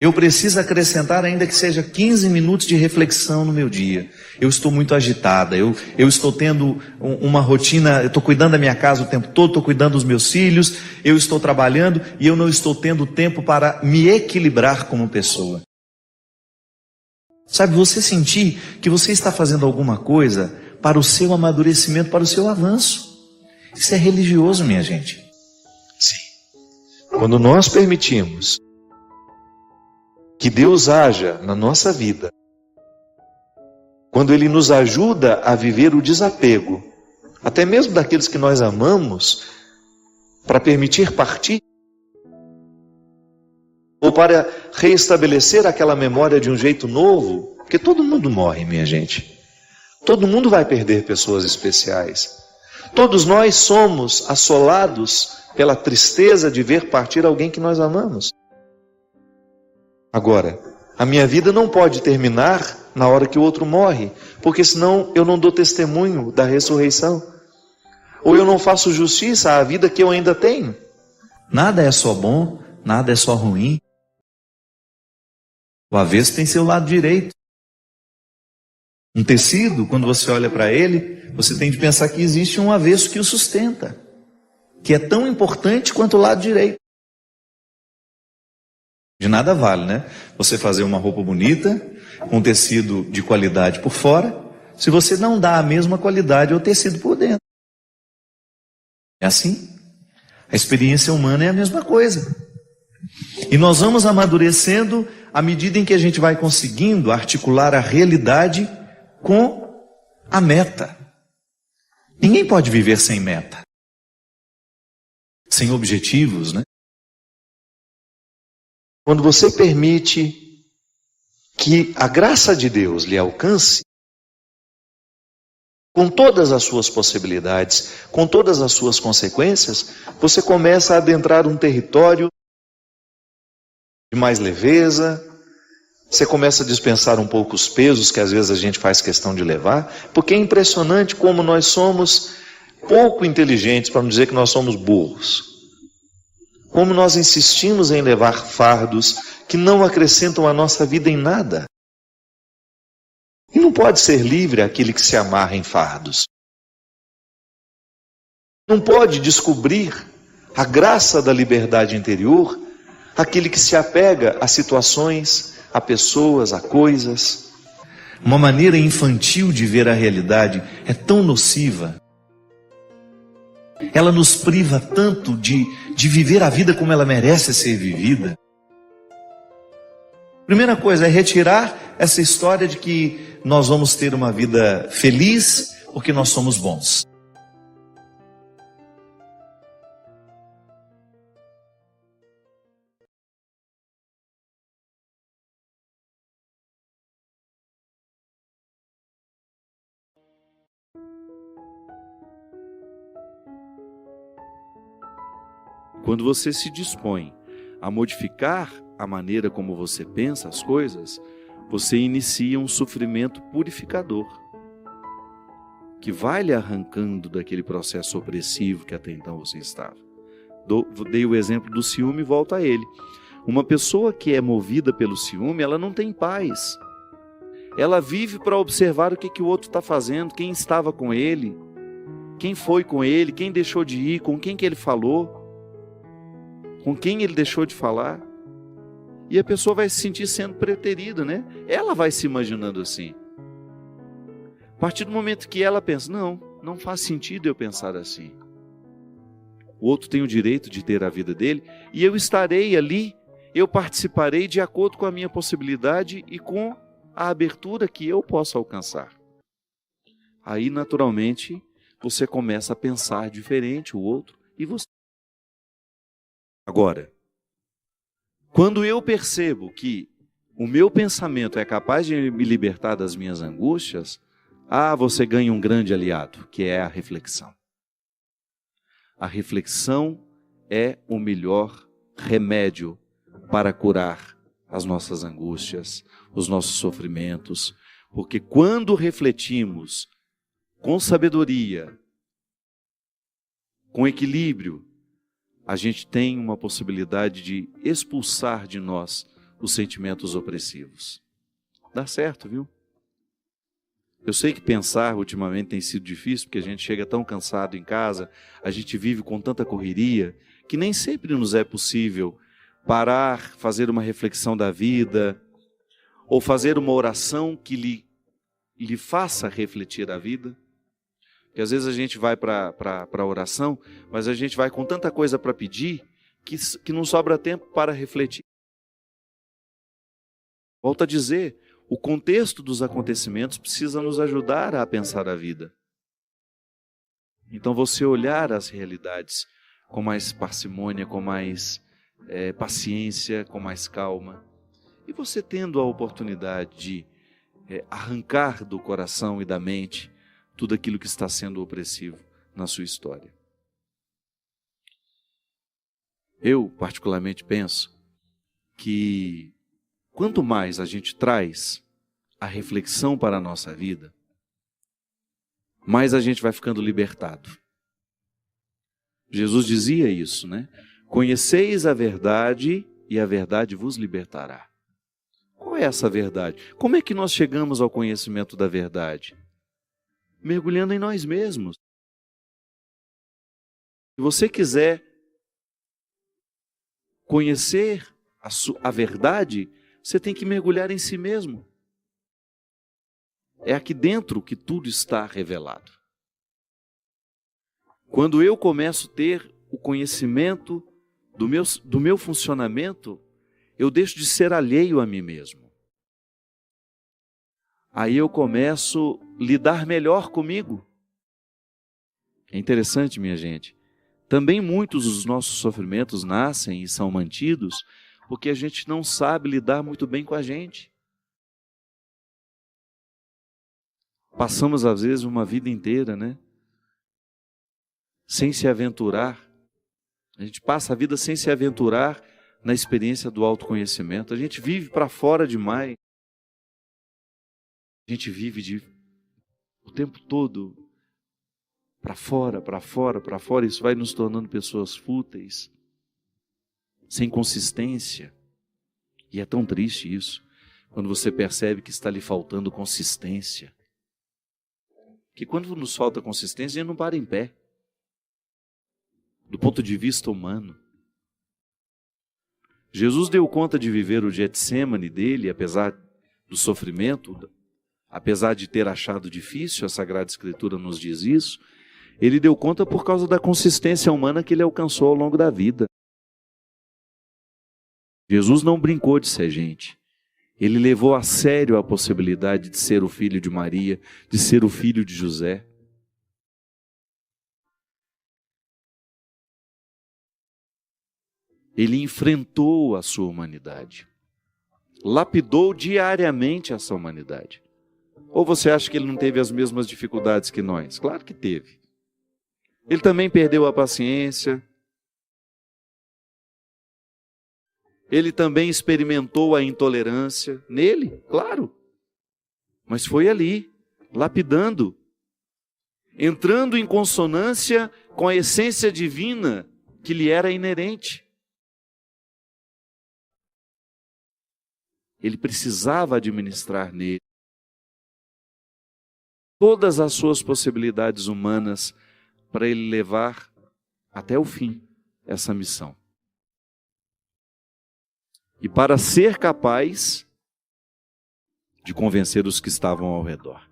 Eu preciso acrescentar, ainda que seja 15 minutos de reflexão no meu dia. Eu estou muito agitada, eu estou tendo uma rotina, eu estou cuidando da minha casa o tempo todo, estou cuidando dos meus filhos, eu estou trabalhando e eu não estou tendo tempo para me equilibrar como pessoa. Sabe, você sentir que você está fazendo alguma coisa para o seu amadurecimento, para o seu avanço. Isso é religioso, minha gente. Sim. Quando nós permitimos que Deus haja na nossa vida, quando Ele nos ajuda a viver o desapego, até mesmo daqueles que nós amamos, para permitir partir, ou para reestabelecer aquela memória de um jeito novo, porque todo mundo morre, minha gente. Todo mundo vai perder pessoas especiais. Todos nós somos assolados pela tristeza de ver partir alguém que nós amamos. Agora, a minha vida não pode terminar na hora que o outro morre, porque senão eu não dou testemunho da ressurreição. Ou eu não faço justiça à vida que eu ainda tenho. Nada é só bom, nada é só ruim. O avesso tem seu lado direito. Um tecido, quando você olha para ele, você tem de pensar que existe um avesso que o sustenta, que é tão importante quanto o lado direito. De nada vale, né? Você fazer uma roupa bonita, com tecido de qualidade por fora, se você não dá a mesma qualidade ao tecido por dentro. É assim? A experiência humana é a mesma coisa. E nós vamos amadurecendo à medida em que a gente vai conseguindo articular a realidade com a meta. Ninguém pode viver sem meta, sem objetivos, né? Quando você permite que a graça de Deus lhe alcance, com todas as suas possibilidades, com todas as suas consequências, você começa a adentrar um território de mais leveza, você começa a dispensar um pouco os pesos que às vezes a gente faz questão de levar, porque é impressionante como nós somos pouco inteligentes, para não dizer que nós somos burros. Como nós insistimos em levar fardos que não acrescentam à nossa vida em nada. E não pode ser livre aquele que se amarra em fardos. Não pode descobrir a graça da liberdade interior aquele que se apega a situações, a pessoas, a coisas. Uma maneira infantil de ver a realidade é tão nociva. Ela nos priva tanto de viver a vida como ela merece ser vivida. Primeira coisa é retirar essa história de que nós vamos ter uma vida feliz porque nós somos bons. Quando você se dispõe a modificar a maneira como você pensa as coisas, você inicia um sofrimento purificador, que vai lhe arrancando daquele processo opressivo que até então você estava. Dei o exemplo do ciúme e volto a ele. Uma pessoa que é movida pelo ciúme, ela não tem paz. Ela vive para observar o que o outro está fazendo, quem estava com ele, quem foi com ele, quem deixou de ir, com quem que ele falou, com quem ele deixou de falar. E a pessoa vai se sentir sendo preterida, né? Ela vai se imaginando assim. A partir do momento que ela pensa, não faz sentido eu pensar assim. O outro tem o direito de ter a vida dele e eu estarei ali, eu participarei de acordo com a minha possibilidade e com a abertura que eu posso alcançar. Aí, naturalmente, você começa a pensar diferente o outro e você. Agora, quando eu percebo que o meu pensamento é capaz de me libertar das minhas angústias, você ganha um grande aliado, que é a reflexão. A reflexão é o melhor remédio para curar as nossas angústias, os nossos sofrimentos, porque quando refletimos com sabedoria, com equilíbrio, a gente tem uma possibilidade de expulsar de nós os sentimentos opressivos. Dá certo, viu? Eu sei que pensar ultimamente tem sido difícil, porque a gente chega tão cansado em casa, a gente vive com tanta correria, que nem sempre nos é possível parar, fazer uma reflexão da vida, ou fazer uma oração que lhe faça refletir a vida. Porque às vezes a gente vai para a oração, mas a gente vai com tanta coisa para pedir, que não sobra tempo para refletir. Volto a dizer, o contexto dos acontecimentos precisa nos ajudar a pensar a vida. Então você olhar as realidades com mais parcimônia, com mais paciência, com mais calma. E você tendo a oportunidade de arrancar do coração e da mente tudo aquilo que está sendo opressivo na sua história. Eu, particularmente, penso que quanto mais a gente traz a reflexão para a nossa vida, mais a gente vai ficando libertado. Jesus dizia isso, né? Conheceis a verdade e a verdade vos libertará. Qual é essa verdade? Como é que nós chegamos ao conhecimento da verdade? Mergulhando em nós mesmos. Se você quiser conhecer a verdade, você tem que mergulhar em si mesmo. É aqui dentro que tudo está revelado. Quando eu começo a ter o conhecimento do meu funcionamento, eu deixo de ser alheio a mim mesmo. Aí eu começo a lidar melhor comigo. É interessante, minha gente. Também muitos dos nossos sofrimentos nascem e são mantidos porque a gente não sabe lidar muito bem com a gente. Passamos, às vezes, uma vida inteira, né? Sem se aventurar. A gente passa a vida sem se aventurar na experiência do autoconhecimento. A gente vive para fora demais. A gente vive o tempo todo para fora, para fora, para fora. Isso vai nos tornando pessoas fúteis, sem consistência. E é tão triste isso, quando você percebe que está lhe faltando consistência. Que quando nos falta consistência, a gente não para em pé. Do ponto de vista humano. Jesus deu conta de viver o Getsêmani dele, apesar do sofrimento, apesar de ter achado difícil, a Sagrada Escritura nos diz isso, ele deu conta por causa da consistência humana que ele alcançou ao longo da vida. Jesus não brincou de ser gente. Ele levou a sério a possibilidade de ser o filho de Maria, de ser o filho de José. Ele enfrentou a sua humanidade. Lapidou diariamente essa humanidade. Ou você acha que ele não teve as mesmas dificuldades que nós? Claro que teve. Ele também perdeu a paciência. Ele também experimentou a intolerância. Nele, claro. Mas foi ali, lapidando. Entrando em consonância com a essência divina que lhe era inerente. Ele precisava administrar nele todas as suas possibilidades humanas para ele levar até o fim essa missão. E para ser capaz de convencer os que estavam ao redor.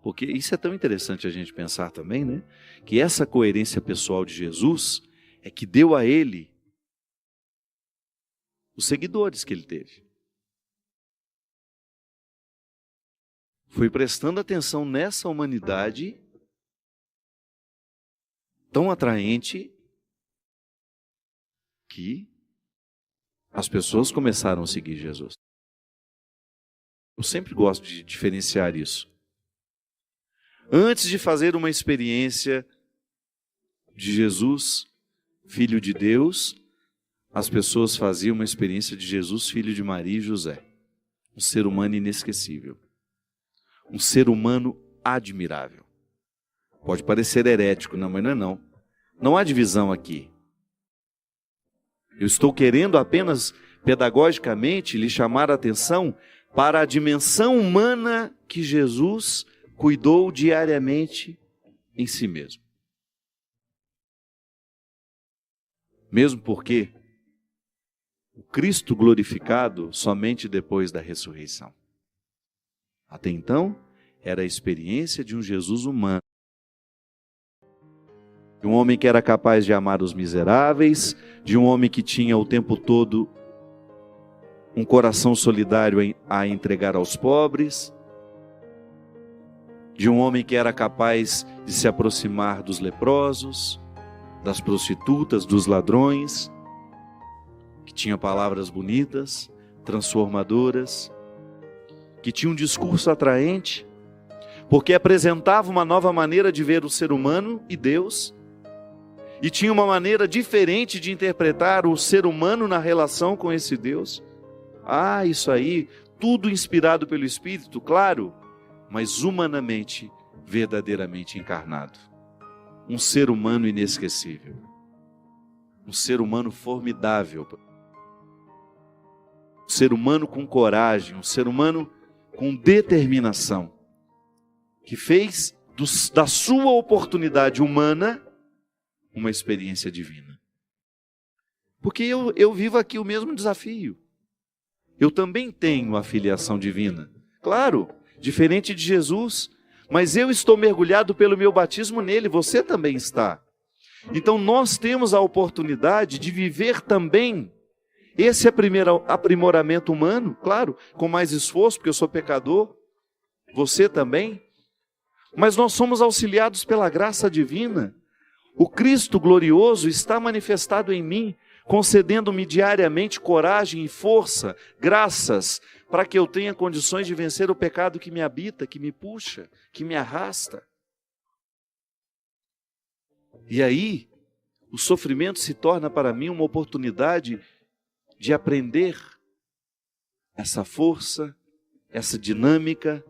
Porque isso é tão interessante a gente pensar também, né? Que essa coerência pessoal de Jesus é que deu a ele os seguidores que ele teve. Foi prestando atenção nessa humanidade tão atraente que as pessoas começaram a seguir Jesus. Eu sempre gosto de diferenciar isso. Antes de fazer uma experiência de Jesus, Filho de Deus, as pessoas faziam uma experiência de Jesus, Filho de Maria e José. Um ser humano inesquecível. Um ser humano admirável. Pode parecer herético, não, mas não é não. Não há divisão aqui. Eu estou querendo apenas, pedagogicamente, lhe chamar a atenção para a dimensão humana que Jesus cuidou diariamente em si mesmo. Mesmo porque o Cristo glorificado somente depois da ressurreição. Até então, era a experiência de um Jesus humano. De um homem que era capaz de amar os miseráveis, de um homem que tinha o tempo todo um coração solidário a entregar aos pobres, de um homem que era capaz de se aproximar dos leprosos, das prostitutas, dos ladrões, que tinha palavras bonitas, transformadoras, que tinha um discurso atraente, porque apresentava uma nova maneira de ver o ser humano e Deus, e tinha uma maneira diferente de interpretar o ser humano na relação com esse Deus. Ah, isso aí, tudo inspirado pelo Espírito, claro, mas humanamente, verdadeiramente encarnado. Um ser humano inesquecível. Um ser humano formidável. Um ser humano com coragem, um ser humano com determinação, que fez da sua oportunidade humana uma experiência divina. Porque eu vivo aqui o mesmo desafio. Eu também tenho a filiação divina. Claro, diferente de Jesus, mas eu estou mergulhado pelo meu batismo nele, você também está. Então nós temos a oportunidade de viver também esse aprimoramento humano, claro, com mais esforço, porque eu sou pecador, você também, mas nós somos auxiliados pela graça divina. O Cristo glorioso está manifestado em mim, concedendo-me diariamente coragem e força, graças, para que eu tenha condições de vencer o pecado que me habita, que me puxa, que me arrasta. E aí, o sofrimento se torna para mim uma oportunidade de aprender essa força, essa dinâmica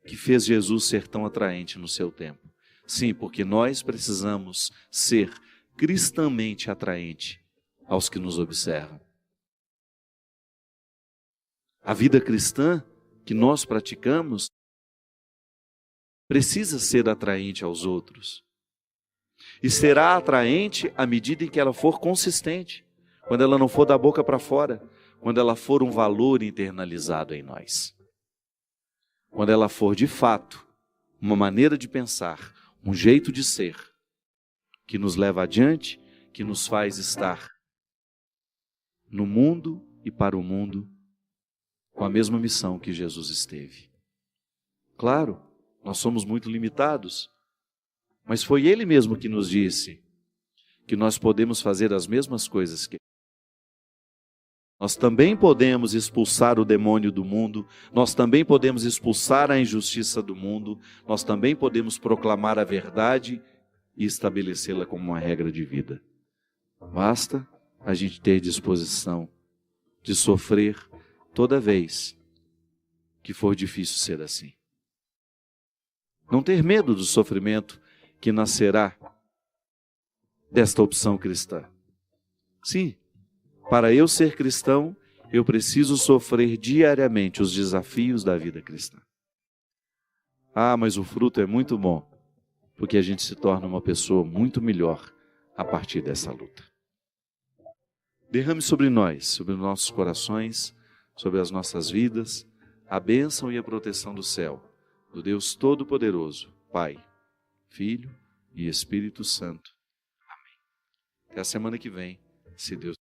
que fez Jesus ser tão atraente no seu tempo. Sim, porque nós precisamos ser cristamente atraente aos que nos observam. A vida cristã que nós praticamos precisa ser atraente aos outros. E será atraente à medida em que ela for consistente, quando ela não for da boca para fora, quando ela for um valor internalizado em nós. Quando ela for de fato uma maneira de pensar, um jeito de ser, que nos leva adiante, que nos faz estar no mundo e para o mundo, com a mesma missão que Jesus esteve. Claro, nós somos muito limitados, mas foi Ele mesmo que nos disse que nós podemos fazer as mesmas coisas que Ele. Nós também podemos expulsar o demônio do mundo, nós também podemos expulsar a injustiça do mundo, nós também podemos proclamar a verdade e estabelecê-la como uma regra de vida. Basta a gente ter disposição de sofrer toda vez que for difícil ser assim. Não ter medo do sofrimento que nascerá desta opção cristã. Sim, para eu ser cristão, eu preciso sofrer diariamente os desafios da vida cristã. Ah, mas o fruto é muito bom, porque a gente se torna uma pessoa muito melhor a partir dessa luta. Derrame sobre nós, sobre os nossos corações, sobre as nossas vidas, a bênção e a proteção do céu, do Deus Todo-Poderoso, Pai, Filho e Espírito Santo. Amém. Até a semana que vem, se Deus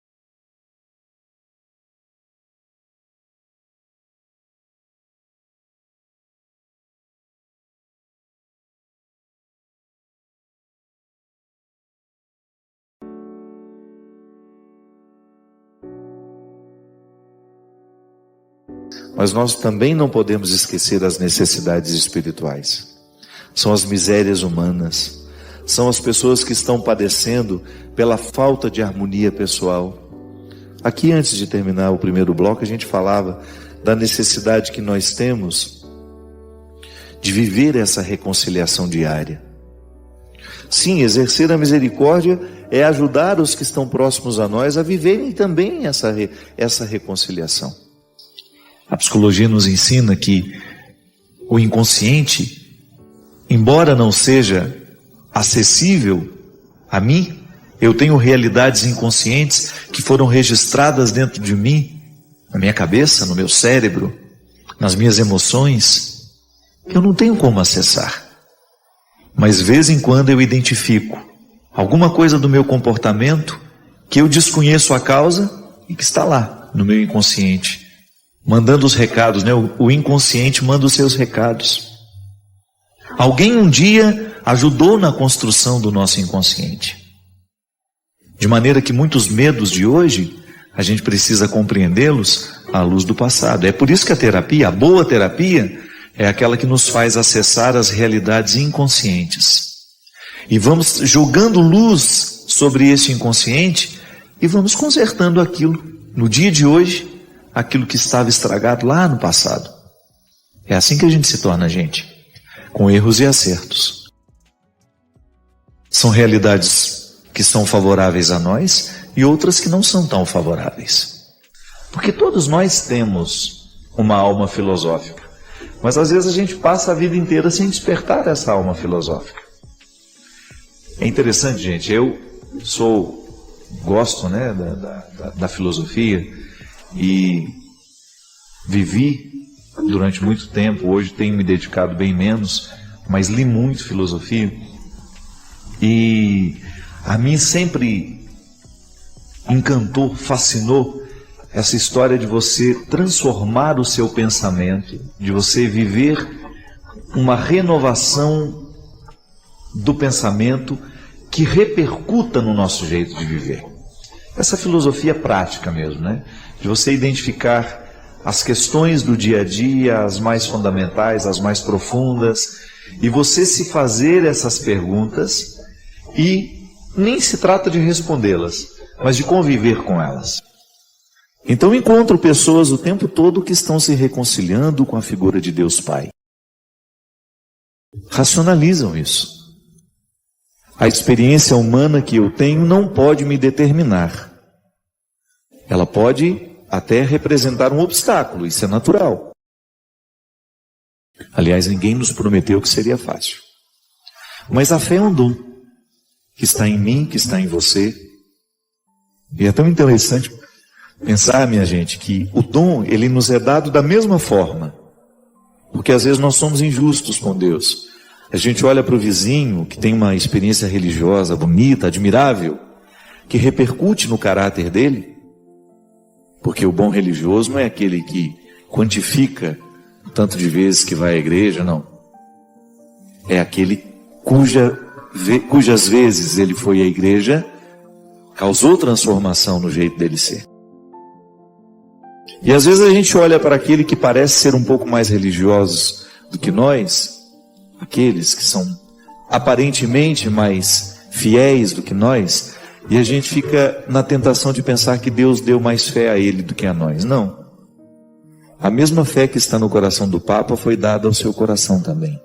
Mas nós também não podemos esquecer as necessidades espirituais. São as misérias humanas, são as pessoas que estão padecendo pela falta de harmonia pessoal. Aqui, antes de terminar o primeiro bloco, a gente falava da necessidade que nós temos de viver essa reconciliação diária. Sim, exercer a misericórdia é ajudar os que estão próximos a nós a viverem também essa reconciliação. A psicologia nos ensina que o inconsciente, embora não seja acessível a mim, eu tenho realidades inconscientes que foram registradas dentro de mim, na minha cabeça, no meu cérebro, nas minhas emoções, que eu não tenho como acessar. Mas de vez em quando eu identifico alguma coisa do meu comportamento que eu desconheço a causa e que está lá no meu inconsciente, mandando os recados, né? O inconsciente manda os seus recados. Alguém um dia ajudou na construção do nosso inconsciente. De maneira que muitos medos de hoje, a gente precisa compreendê-los à luz do passado. É por isso que a terapia, a boa terapia, é aquela que nos faz acessar as realidades inconscientes. E vamos jogando luz sobre esse inconsciente e vamos consertando aquilo, no dia de hoje, aquilo que estava estragado lá no passado. É assim que a gente se torna gente, com erros e acertos. São realidades que são favoráveis a nós e outras que não são tão favoráveis. Porque todos nós temos uma alma filosófica, mas às vezes a gente passa a vida inteira sem despertar essa alma filosófica. É interessante, gente, eu gosto, né, da filosofia e vivi durante muito tempo, hoje tenho me dedicado bem menos, mas li muito filosofia e a mim sempre encantou, fascinou essa história de você transformar o seu pensamento, de você viver uma renovação do pensamento que repercuta no nosso jeito de viver. Essa filosofia prática mesmo, né? De você identificar as questões do dia a dia, as mais fundamentais, as mais profundas, e você se fazer essas perguntas e nem se trata de respondê-las, mas de conviver com elas. Então encontro pessoas o tempo todo que estão se reconciliando com a figura de Deus Pai. Racionalizam isso. A experiência humana que eu tenho não pode me determinar. Ela pode até representar um obstáculo, isso é natural. Aliás, ninguém nos prometeu que seria fácil. Mas a fé é um dom, que está em mim, que está em você. E é tão interessante pensar, minha gente, que o dom, ele nos é dado da mesma forma. Porque às vezes nós somos injustos com Deus. A gente olha para o vizinho, que tem uma experiência religiosa bonita, admirável, que repercute no caráter dele. Porque o bom religioso não é aquele que quantifica o tanto de vezes que vai à igreja, não. É aquele cujas vezes ele foi à igreja, causou transformação no jeito dele ser. E às vezes a gente olha para aquele que parece ser um pouco mais religioso do que nós, aqueles que são aparentemente mais fiéis do que nós, e a gente fica na tentação de pensar que Deus deu mais fé a ele do que a nós. Não. A mesma fé que está no coração do Papa foi dada ao seu coração também.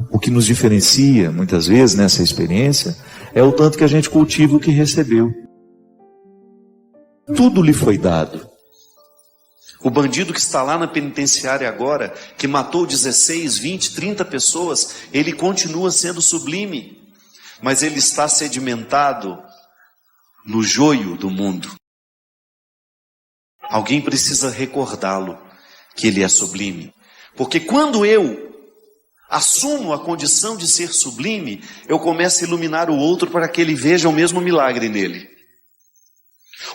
O que nos diferencia, muitas vezes, nessa experiência, é o tanto que a gente cultiva o que recebeu. Tudo lhe foi dado. O bandido que está lá na penitenciária agora, que matou 16, 20, 30 pessoas, ele continua sendo sublime, mas ele está sedimentado no joio do mundo. Alguém precisa recordá-lo que ele é sublime, porque quando eu assumo a condição de ser sublime, eu começo a iluminar o outro para que ele veja o mesmo milagre nele.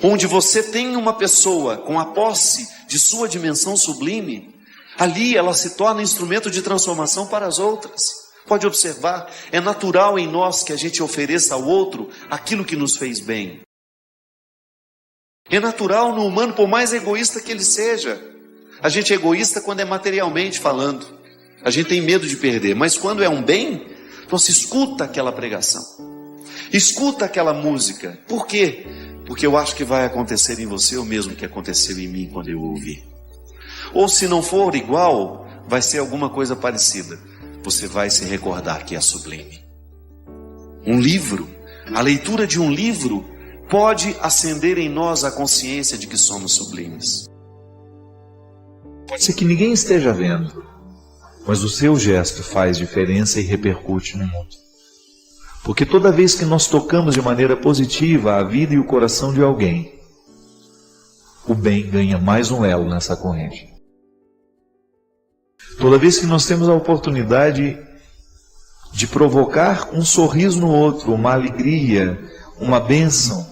Onde você tem uma pessoa com a posse de sua dimensão sublime, ali ela se torna instrumento de transformação para as outras. Pode observar, é natural em nós que a gente ofereça ao outro aquilo que nos fez bem. É natural no humano, por mais egoísta que ele seja. A gente é egoísta quando é materialmente falando. A gente tem medo de perder, mas quando é um bem, você escuta aquela pregação, escuta aquela música. Por quê? Porque eu acho que vai acontecer em você o mesmo que aconteceu em mim quando eu ouvi. Ou se não for igual, vai ser alguma coisa parecida. Você vai se recordar que é sublime. Um livro, a leitura de um livro pode acender em nós a consciência de que somos sublimes. Pode ser que ninguém esteja vendo, mas o seu gesto faz diferença e repercute no mundo. Porque toda vez que nós tocamos de maneira positiva a vida e o coração de alguém, o bem ganha mais um elo nessa corrente. Toda vez que nós temos a oportunidade de provocar um sorriso no outro, uma alegria, uma bênção,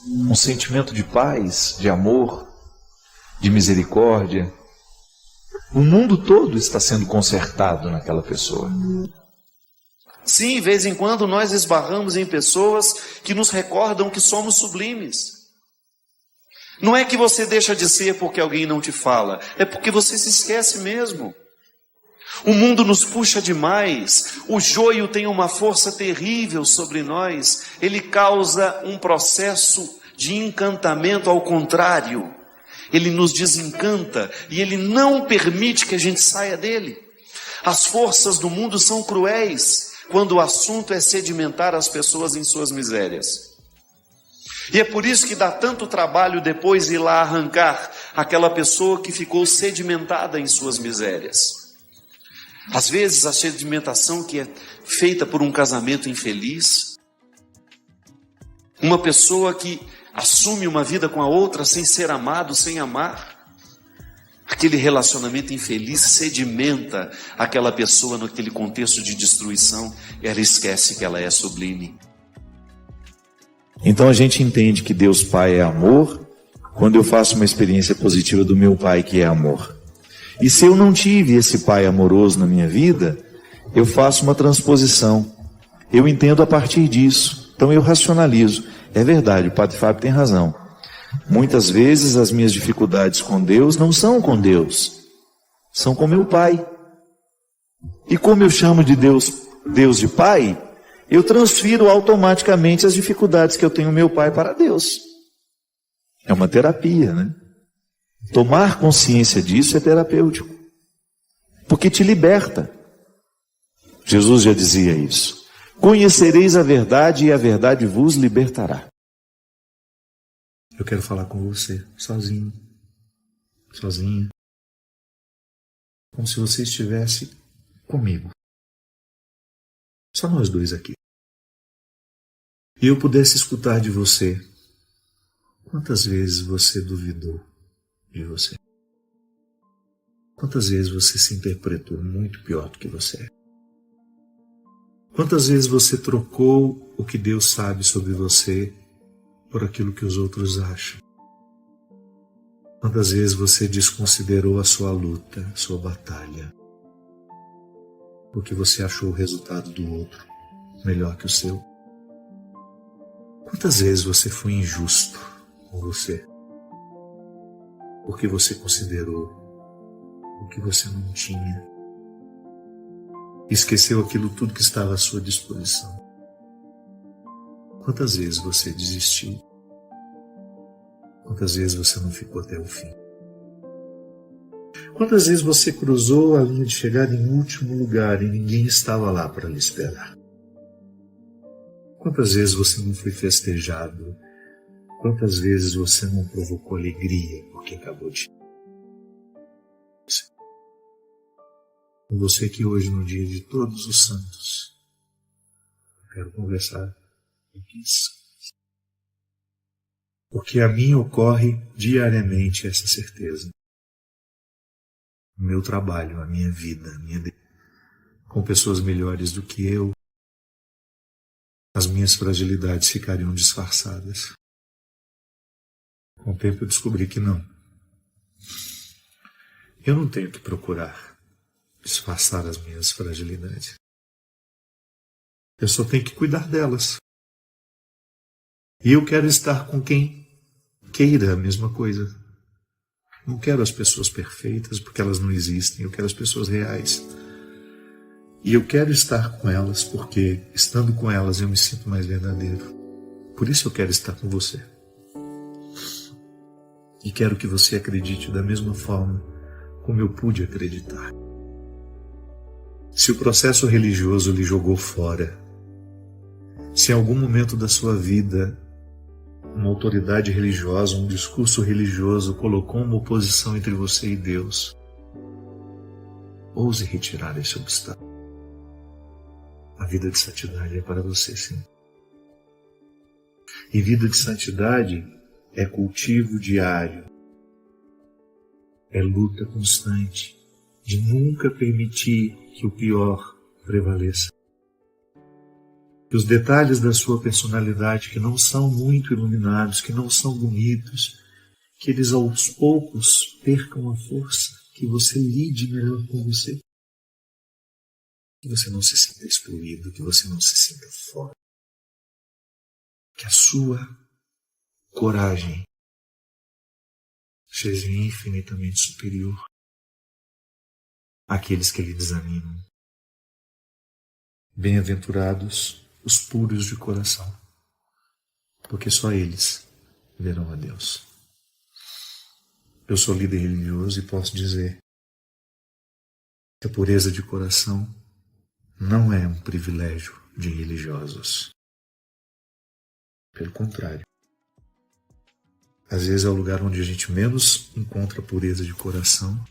um sentimento de paz, de amor, de misericórdia, o mundo todo está sendo consertado naquela pessoa. Sim, de vez em quando nós esbarramos em pessoas que nos recordam que somos sublimes. Não é que você deixa de ser porque alguém não te fala, é porque você se esquece mesmo. O mundo nos puxa demais, o joio tem uma força terrível sobre nós, ele causa um processo de encantamento ao contrário. Ele nos desencanta e ele não permite que a gente saia dele. As forças do mundo são cruéis quando o assunto é sedimentar as pessoas em suas misérias. E é por isso que dá tanto trabalho depois ir lá arrancar aquela pessoa que ficou sedimentada em suas misérias. Às vezes a sedimentação que é feita por um casamento infeliz, uma pessoa que assume uma vida com a outra sem ser amado, sem amar, aquele relacionamento infeliz sedimenta aquela pessoa naquele contexto de destruição e ela esquece que ela é sublime. Então a gente entende que Deus Pai é amor quando eu faço uma experiência positiva do meu Pai que é amor. E se eu não tive esse Pai amoroso na minha vida, eu faço uma transposição. Eu entendo a partir disso. Então eu racionalizo. É verdade, o Padre Fábio tem razão. Muitas vezes as minhas dificuldades com Deus não são com Deus, são com meu Pai. E como eu chamo de Deus de Pai, eu transfiro automaticamente as dificuldades que eu tenho meu Pai para Deus. É uma terapia, né? Tomar consciência disso é terapêutico, porque te liberta. Jesus já dizia isso. Conhecereis a verdade e a verdade vos libertará. Eu quero falar com você, sozinho, sozinha, como se você estivesse comigo. Só nós dois aqui. E eu pudesse escutar de você. Quantas vezes você duvidou de você? Quantas vezes você se interpretou muito pior do que você é? Quantas vezes você trocou o que Deus sabe sobre você por aquilo que os outros acham? Quantas vezes você desconsiderou a sua luta, a sua batalha, porque você achou o resultado do outro melhor que o seu? Quantas vezes você foi injusto com você, porque você considerou o que você não tinha, esqueceu aquilo tudo que estava à sua disposição? Quantas vezes você desistiu? Quantas vezes você não ficou até o fim? Quantas vezes você cruzou a linha de chegada em último lugar e ninguém estava lá para lhe esperar? Quantas vezes você não foi festejado? Quantas vezes você não provocou alegria porque acabou de... Com você que hoje, no dia de Todos os Santos, eu quero conversar com isso. Porque a mim ocorre diariamente essa certeza. O meu trabalho, a minha vida, com pessoas melhores do que eu, as minhas fragilidades ficariam disfarçadas. Com o tempo eu descobri que não. Eu não tenho que procurar disfarçar as minhas fragilidades. Eu só tenho que cuidar delas. E eu quero estar com quem queira a mesma coisa. Não quero as pessoas perfeitas, porque elas não existem. Eu quero as pessoas reais. E eu quero estar com elas, porque estando com elas eu me sinto mais verdadeiro. Por isso eu quero estar com você. E quero que você acredite da mesma forma como eu pude acreditar. Se o processo religioso lhe jogou fora Se em algum momento da sua vida uma autoridade religiosa, um discurso religioso colocou uma oposição entre você e Deus, ouse retirar esse obstáculo. A vida de santidade é para você, sim. E vida de santidade é cultivo diário, é luta constante, de nunca permitir que o pior prevaleça. Que os detalhes da sua personalidade, que não são muito iluminados, que não são bonitos, que eles aos poucos percam a força, que você lide melhor com você. Que você não se sinta excluído, que você não se sinta fora. Que a sua coragem seja infinitamente superior àqueles que lhe desanimam. Bem-aventurados os puros de coração, porque só eles verão a Deus. Eu sou líder religioso e posso dizer que a pureza de coração não é um privilégio de religiosos. Pelo contrário. Às vezes é o lugar onde a gente menos encontra pureza de coração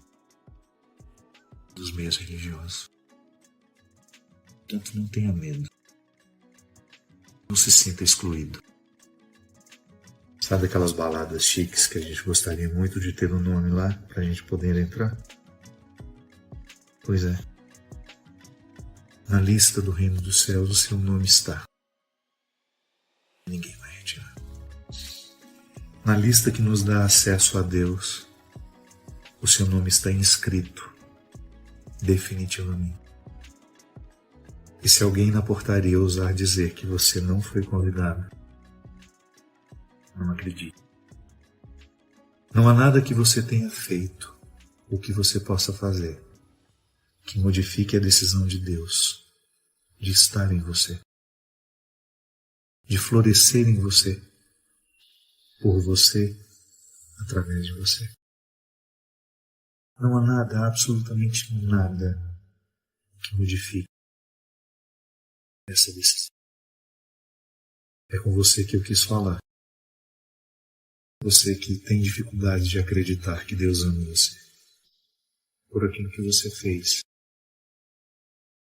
dos meios religiosos. Portanto, não tenha medo. Não se sinta excluído. Sabe aquelas baladas chiques que a gente gostaria muito de ter um nome lá para a gente poder entrar? Pois é. Na lista do reino dos céus o seu nome está. Ninguém vai retirar. Na lista que nos dá acesso a Deus, o seu nome está inscrito definitivamente. E se alguém na portaria ousar dizer que você não foi convidado, não acredite. Não há nada que você tenha feito ou que você possa fazer que modifique a decisão de Deus de estar em você, de florescer em você, por você, através de você. Não há nada, absolutamente nada, que modifique essa decisão. É com você que eu quis falar. Você que tem dificuldade de acreditar que Deus ama você. Por aquilo que você fez.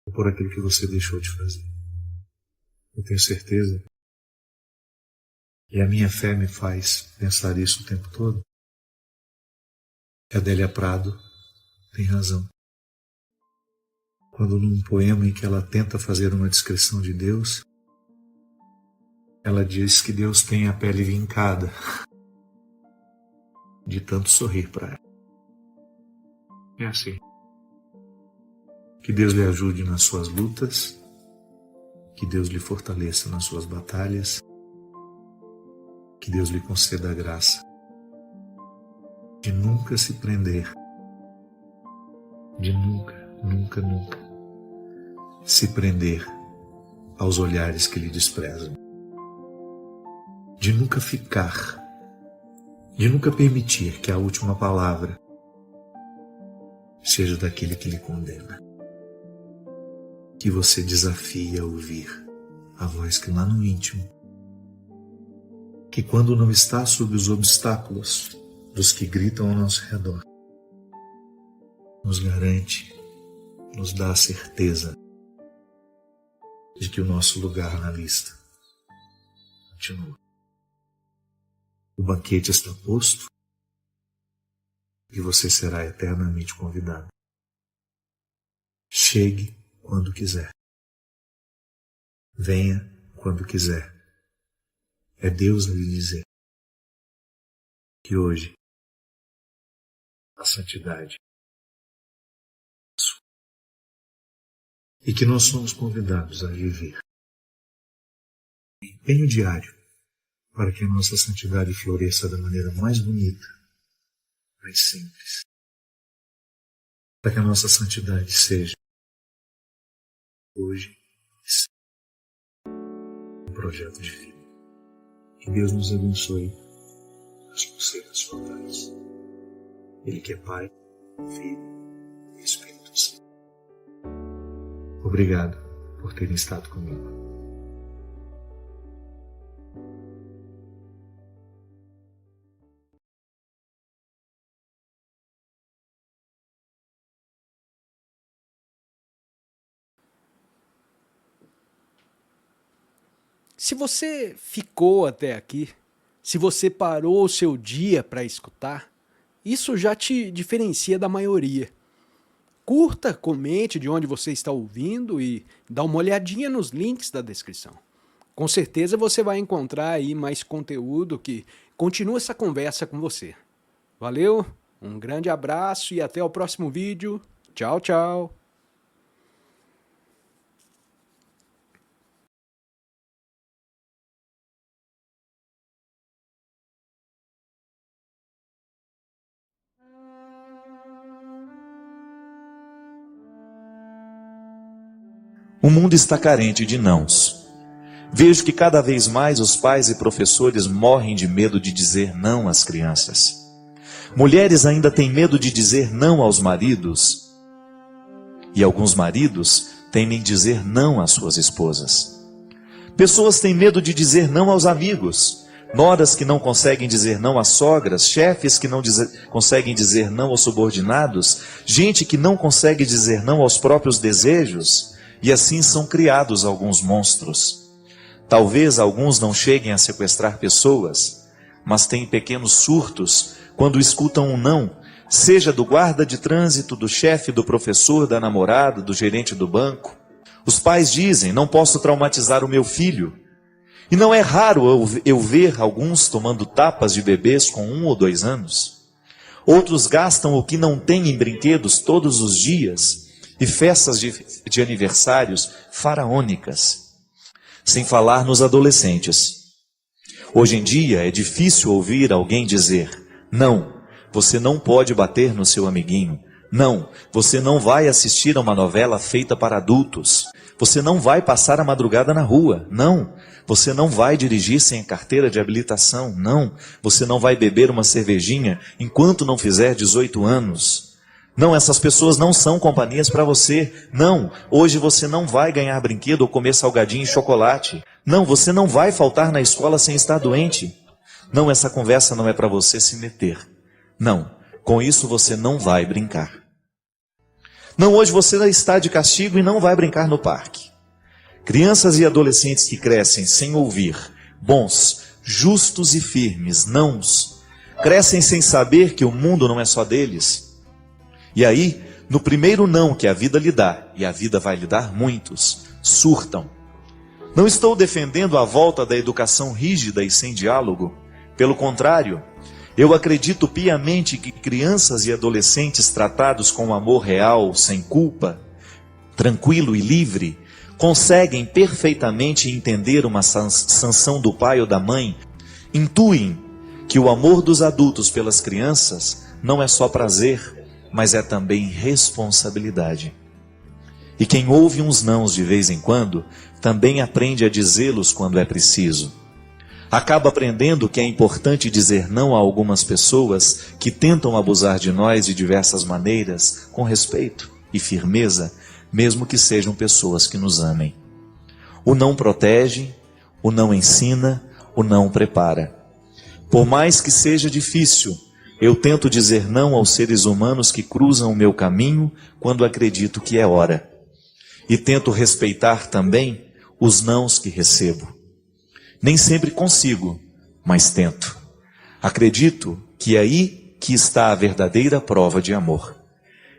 Ou por aquilo que você deixou de fazer. Eu tenho certeza. E a minha fé me faz pensar isso o tempo todo. Que a Adélia Prado tem razão. Quando num poema em que ela tenta fazer uma descrição de Deus, ela diz que Deus tem a pele vincada de tanto sorrir para ela. É assim. Que Deus lhe ajude nas suas lutas, que Deus lhe fortaleça nas suas batalhas, que Deus lhe conceda a graça de nunca se prender, de nunca se prender aos olhares que lhe desprezam, de nunca ficar, de nunca permitir que a última palavra seja daquele que lhe condena. Que você desafie a ouvir a voz que lá no íntimo, que quando não está sob os obstáculos dos que gritam ao nosso redor, nos garante, nos dá a certeza de que o nosso lugar na lista continua. O banquete está posto e você será eternamente convidado. Chegue quando quiser. Venha quando quiser. É Deus a lhe dizer que hoje a santidade é sua. E que nós somos convidados a viver em empenho diário para que a nossa santidade floresça da maneira mais bonita, mais simples. Para que a nossa santidade seja hoje e sempre um projeto de vida. Que Deus nos abençoe nas conselhos frontais. Ele que é Pai, Filho e Espírito Santo. Obrigado por terem estado comigo. Se você ficou até aqui, se você parou o seu dia para escutar, isso já te diferencia da maioria. Curta, comente de onde você está ouvindo e dá uma olhadinha nos links da descrição. Com certeza você vai encontrar aí mais conteúdo que continua essa conversa com você. Valeu, um grande abraço e até o próximo vídeo. Tchau, tchau. O mundo está carente de nãos. Vejo que cada vez mais os pais e professores morrem de medo de dizer não às crianças. Mulheres ainda têm medo de dizer não aos maridos. E alguns maridos temem dizer não às suas esposas. Pessoas têm medo de dizer não aos amigos. Noras que não conseguem dizer não às sogras, chefes que não conseguem dizer não aos subordinados, gente que não consegue dizer não aos próprios desejos. E assim são criados alguns monstros. Talvez alguns não cheguem a sequestrar pessoas, mas têm pequenos surtos quando escutam um não, seja do guarda de trânsito, do chefe, do professor, da namorada, do gerente do banco. Os pais dizem, não posso traumatizar o meu filho. E não é raro eu ver alguns tomando tapas de bebês com 1 ou 2 anos. Outros gastam o que não têm em brinquedos todos os dias, e festas de aniversários faraônicas. Sem falar nos adolescentes. Hoje em dia é difícil ouvir alguém dizer, não, você não pode bater no seu amiguinho. Não, você não vai assistir a uma novela feita para adultos. Você não vai passar a madrugada na rua. Não, você não vai dirigir sem carteira de habilitação. Não, você não vai beber uma cervejinha enquanto não fizer 18 anos. Não, essas pessoas não são companhias para você. Não, hoje você não vai ganhar brinquedo ou comer salgadinho e chocolate. Não, você não vai faltar na escola sem estar doente. Não, essa conversa não é para você se meter. Não, com isso você não vai brincar. Não, hoje você está de castigo e não vai brincar no parque. Crianças e adolescentes que crescem sem ouvir bons, justos e firmes nãos, crescem sem saber que o mundo não é só deles. E aí, no primeiro não que a vida lhe dá, e a vida vai lhe dar muitos, surtam. Não estou defendendo a volta da educação rígida e sem diálogo. Pelo contrário, eu acredito piamente que crianças e adolescentes tratados com amor real, sem culpa, tranquilo e livre, conseguem perfeitamente entender uma sanção do pai ou da mãe, intuem que o amor dos adultos pelas crianças não é só prazer, mas é também responsabilidade. E quem ouve uns nãos de vez em quando, também aprende a dizê-los quando é preciso. Acaba aprendendo que é importante dizer não a algumas pessoas que tentam abusar de nós de diversas maneiras, com respeito e firmeza, mesmo que sejam pessoas que nos amem. O não protege, o não ensina, o não prepara. Por mais que seja difícil, eu tento dizer não aos seres humanos que cruzam o meu caminho quando acredito que é hora. E tento respeitar também os nãos que recebo. Nem sempre consigo, mas tento. Acredito que é aí que está a verdadeira prova de amor.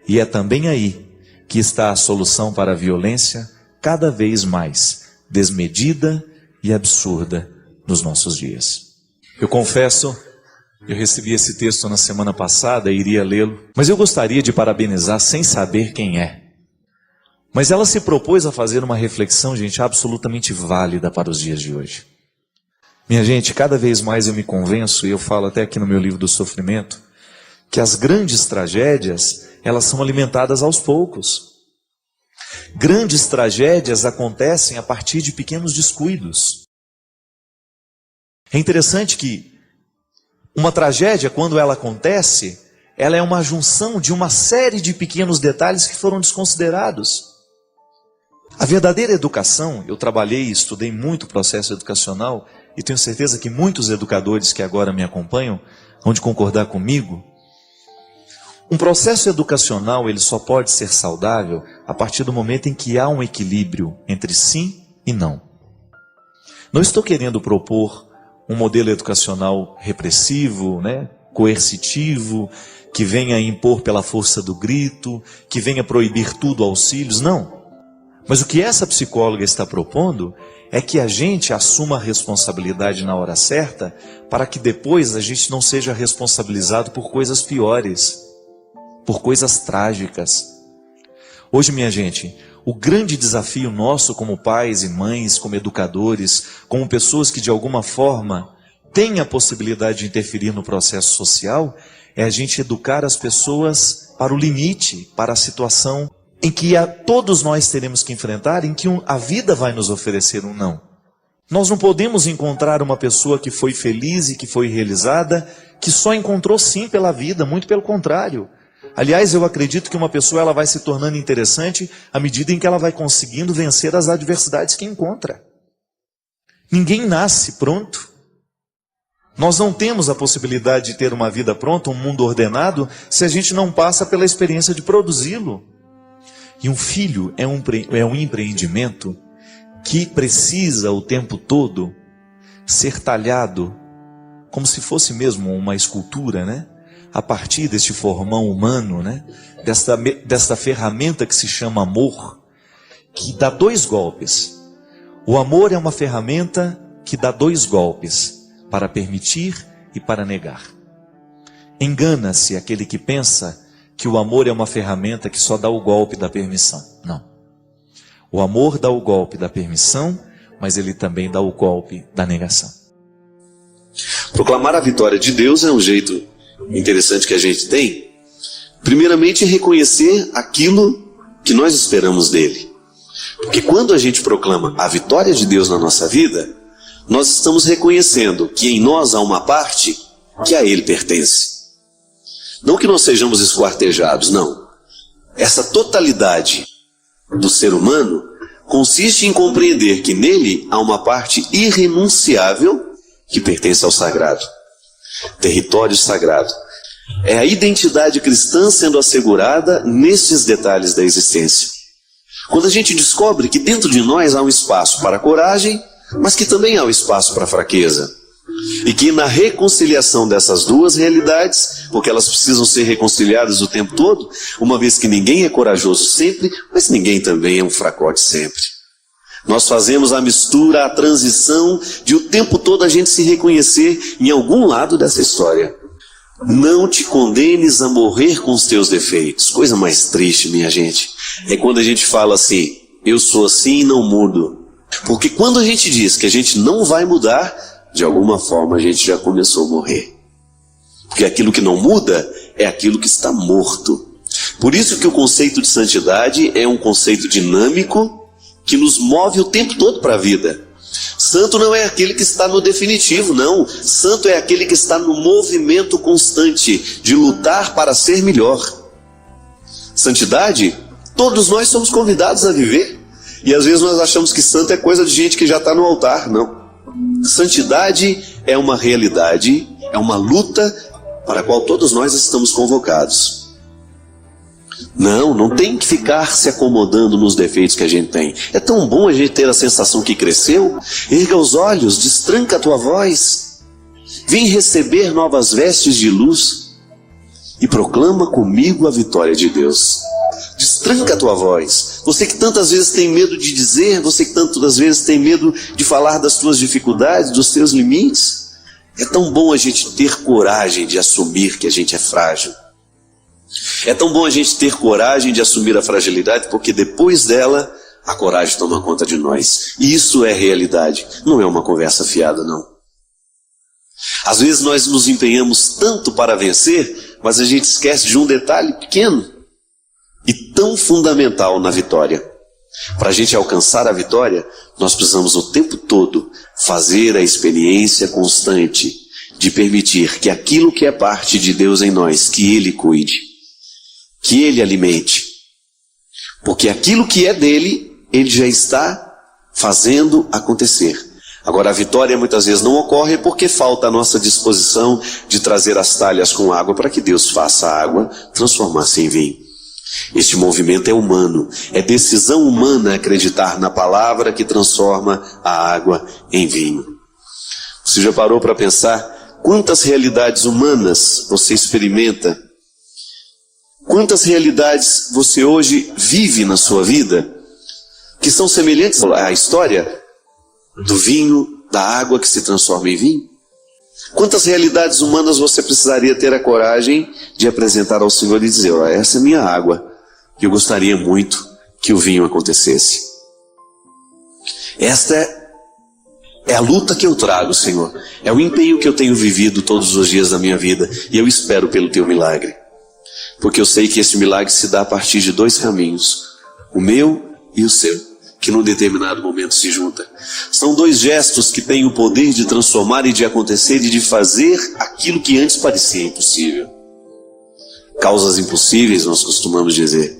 E é também aí que está a solução para a violência cada vez mais desmedida e absurda nos nossos dias. Eu confesso, eu recebi esse texto na semana passada e iria lê-lo, mas eu gostaria de parabenizar sem saber quem é. Mas ela se propôs a fazer uma reflexão, gente, absolutamente válida para os dias de hoje. Minha gente, cada vez mais eu me convenço, e eu falo até aqui no meu livro do sofrimento, que as grandes tragédias, elas são alimentadas aos poucos. Grandes tragédias acontecem a partir de pequenos descuidos. É interessante que uma tragédia, quando ela acontece, ela é uma junção de uma série de pequenos detalhes que foram desconsiderados. A verdadeira educação, eu trabalhei e estudei muito o processo educacional, e tenho certeza que muitos educadores que agora me acompanham vão de concordar comigo. Um processo educacional, ele só pode ser saudável a partir do momento em que há um equilíbrio entre sim e não. Não estou querendo propor um modelo educacional repressivo, coercitivo, que venha impor pela força do grito, que venha proibir tudo aos filhos, não. Mas o que essa psicóloga está propondo é que a gente assuma a responsabilidade na hora certa, para que depois a gente não seja responsabilizado por coisas piores, por coisas trágicas. Hoje, minha gente, o grande desafio nosso como pais e mães, como educadores, como pessoas que de alguma forma têm a possibilidade de interferir no processo social, é a gente educar as pessoas para o limite, para a situação em que todos nós teremos que enfrentar, em que a vida vai nos oferecer um não. Nós não podemos encontrar uma pessoa que foi feliz e que foi realizada, que só encontrou sim pela vida, muito pelo contrário. Aliás, eu acredito que uma pessoa ela vai se tornando interessante à medida em que ela vai conseguindo vencer as adversidades que encontra. Ninguém nasce pronto. Nós não temos a possibilidade de ter uma vida pronta, um mundo ordenado, se a gente não passa pela experiência de produzi-lo. E um filho é um empreendimento que precisa o tempo todo ser talhado, como se fosse mesmo uma escultura, a partir deste formão humano, desta ferramenta que se chama amor, que dá 2 golpes. O amor é uma ferramenta que dá 2 golpes, para permitir e para negar. Engana-se aquele que pensa que o amor é uma ferramenta que só dá o golpe da permissão. Não. O amor dá o golpe da permissão, mas ele também dá o golpe da negação. Proclamar a vitória de Deus é um jeito interessante que a gente tem. Primeiramente, reconhecer aquilo que nós esperamos dele. Porque quando a gente proclama a vitória de Deus na nossa vida, nós estamos reconhecendo que em nós há uma parte que a ele pertence. Não que nós sejamos esquartejados, não. Essa totalidade do ser humano consiste em compreender que nele há uma parte irrenunciável que pertence ao sagrado. Território sagrado. É a identidade cristã sendo assegurada nestes detalhes da existência. Quando a gente descobre que dentro de nós há um espaço para a coragem, mas que também há um espaço para a fraqueza. E que na reconciliação dessas duas realidades, porque elas precisam ser reconciliadas o tempo todo, uma vez que ninguém é corajoso sempre, mas ninguém também é um fracote sempre. Nós fazemos a mistura, a transição de o tempo todo a gente se reconhecer em algum lado dessa história. Não te condenes a morrer com os teus defeitos. Coisa mais triste, minha gente, é quando a gente fala assim, eu sou assim e não mudo. Porque quando a gente diz que a gente não vai mudar, de alguma forma a gente já começou a morrer. Porque aquilo que não muda é aquilo que está morto. Por isso que o conceito de santidade é um conceito dinâmico que nos move o tempo todo para a vida. Santo não é aquele que está no definitivo, não. Santo é aquele que está no movimento constante de lutar para ser melhor. Santidade, todos nós somos convidados a viver. E às vezes nós achamos que santo é coisa de gente que já está no altar. Não. Santidade é uma realidade, é uma luta para a qual todos nós estamos convocados. Não tem que ficar se acomodando nos defeitos que a gente tem. É tão bom a gente ter a sensação que cresceu. Erga os olhos, destranca a tua voz. Vem receber novas vestes de luz e proclama comigo a vitória de Deus. Destranca a tua voz. Você que tantas vezes tem medo de dizer, você que tantas vezes tem medo de falar das tuas dificuldades, dos teus limites. É tão bom a gente ter coragem de assumir que a gente é frágil. É tão bom a gente ter coragem de assumir a fragilidade, porque depois dela, a coragem toma conta de nós. E isso é realidade, não é uma conversa fiada, não. Às vezes nós nos empenhamos tanto para vencer, mas a gente esquece de um detalhe pequeno e tão fundamental na vitória. Para a gente alcançar a vitória, nós precisamos o tempo todo fazer a experiência constante de permitir que aquilo que é parte de Deus em nós, que Ele cuide, que Ele alimente. Porque aquilo que é dele, Ele já está fazendo acontecer. Agora a vitória muitas vezes não ocorre porque falta a nossa disposição de trazer as talhas com água para que Deus faça a água transformar-se em vinho. Este movimento é humano, é decisão humana acreditar na palavra que transforma a água em vinho. Você já parou para pensar quantas realidades humanas você experimenta? Quantas realidades você hoje vive na sua vida que são semelhantes à história do vinho, da água que se transforma em vinho? Quantas realidades humanas você precisaria ter a coragem de apresentar ao Senhor e dizer: ó, essa é minha água, e eu gostaria muito que o vinho acontecesse. Esta é a luta que eu trago, Senhor. É o empenho que eu tenho vivido todos os dias da minha vida, e eu espero pelo teu milagre. Porque eu sei que esse milagre se dá a partir de dois caminhos, o meu e o seu, que num determinado momento se juntam. São dois gestos que têm o poder de transformar e de acontecer e de fazer aquilo que antes parecia impossível. Causas impossíveis, nós costumamos dizer.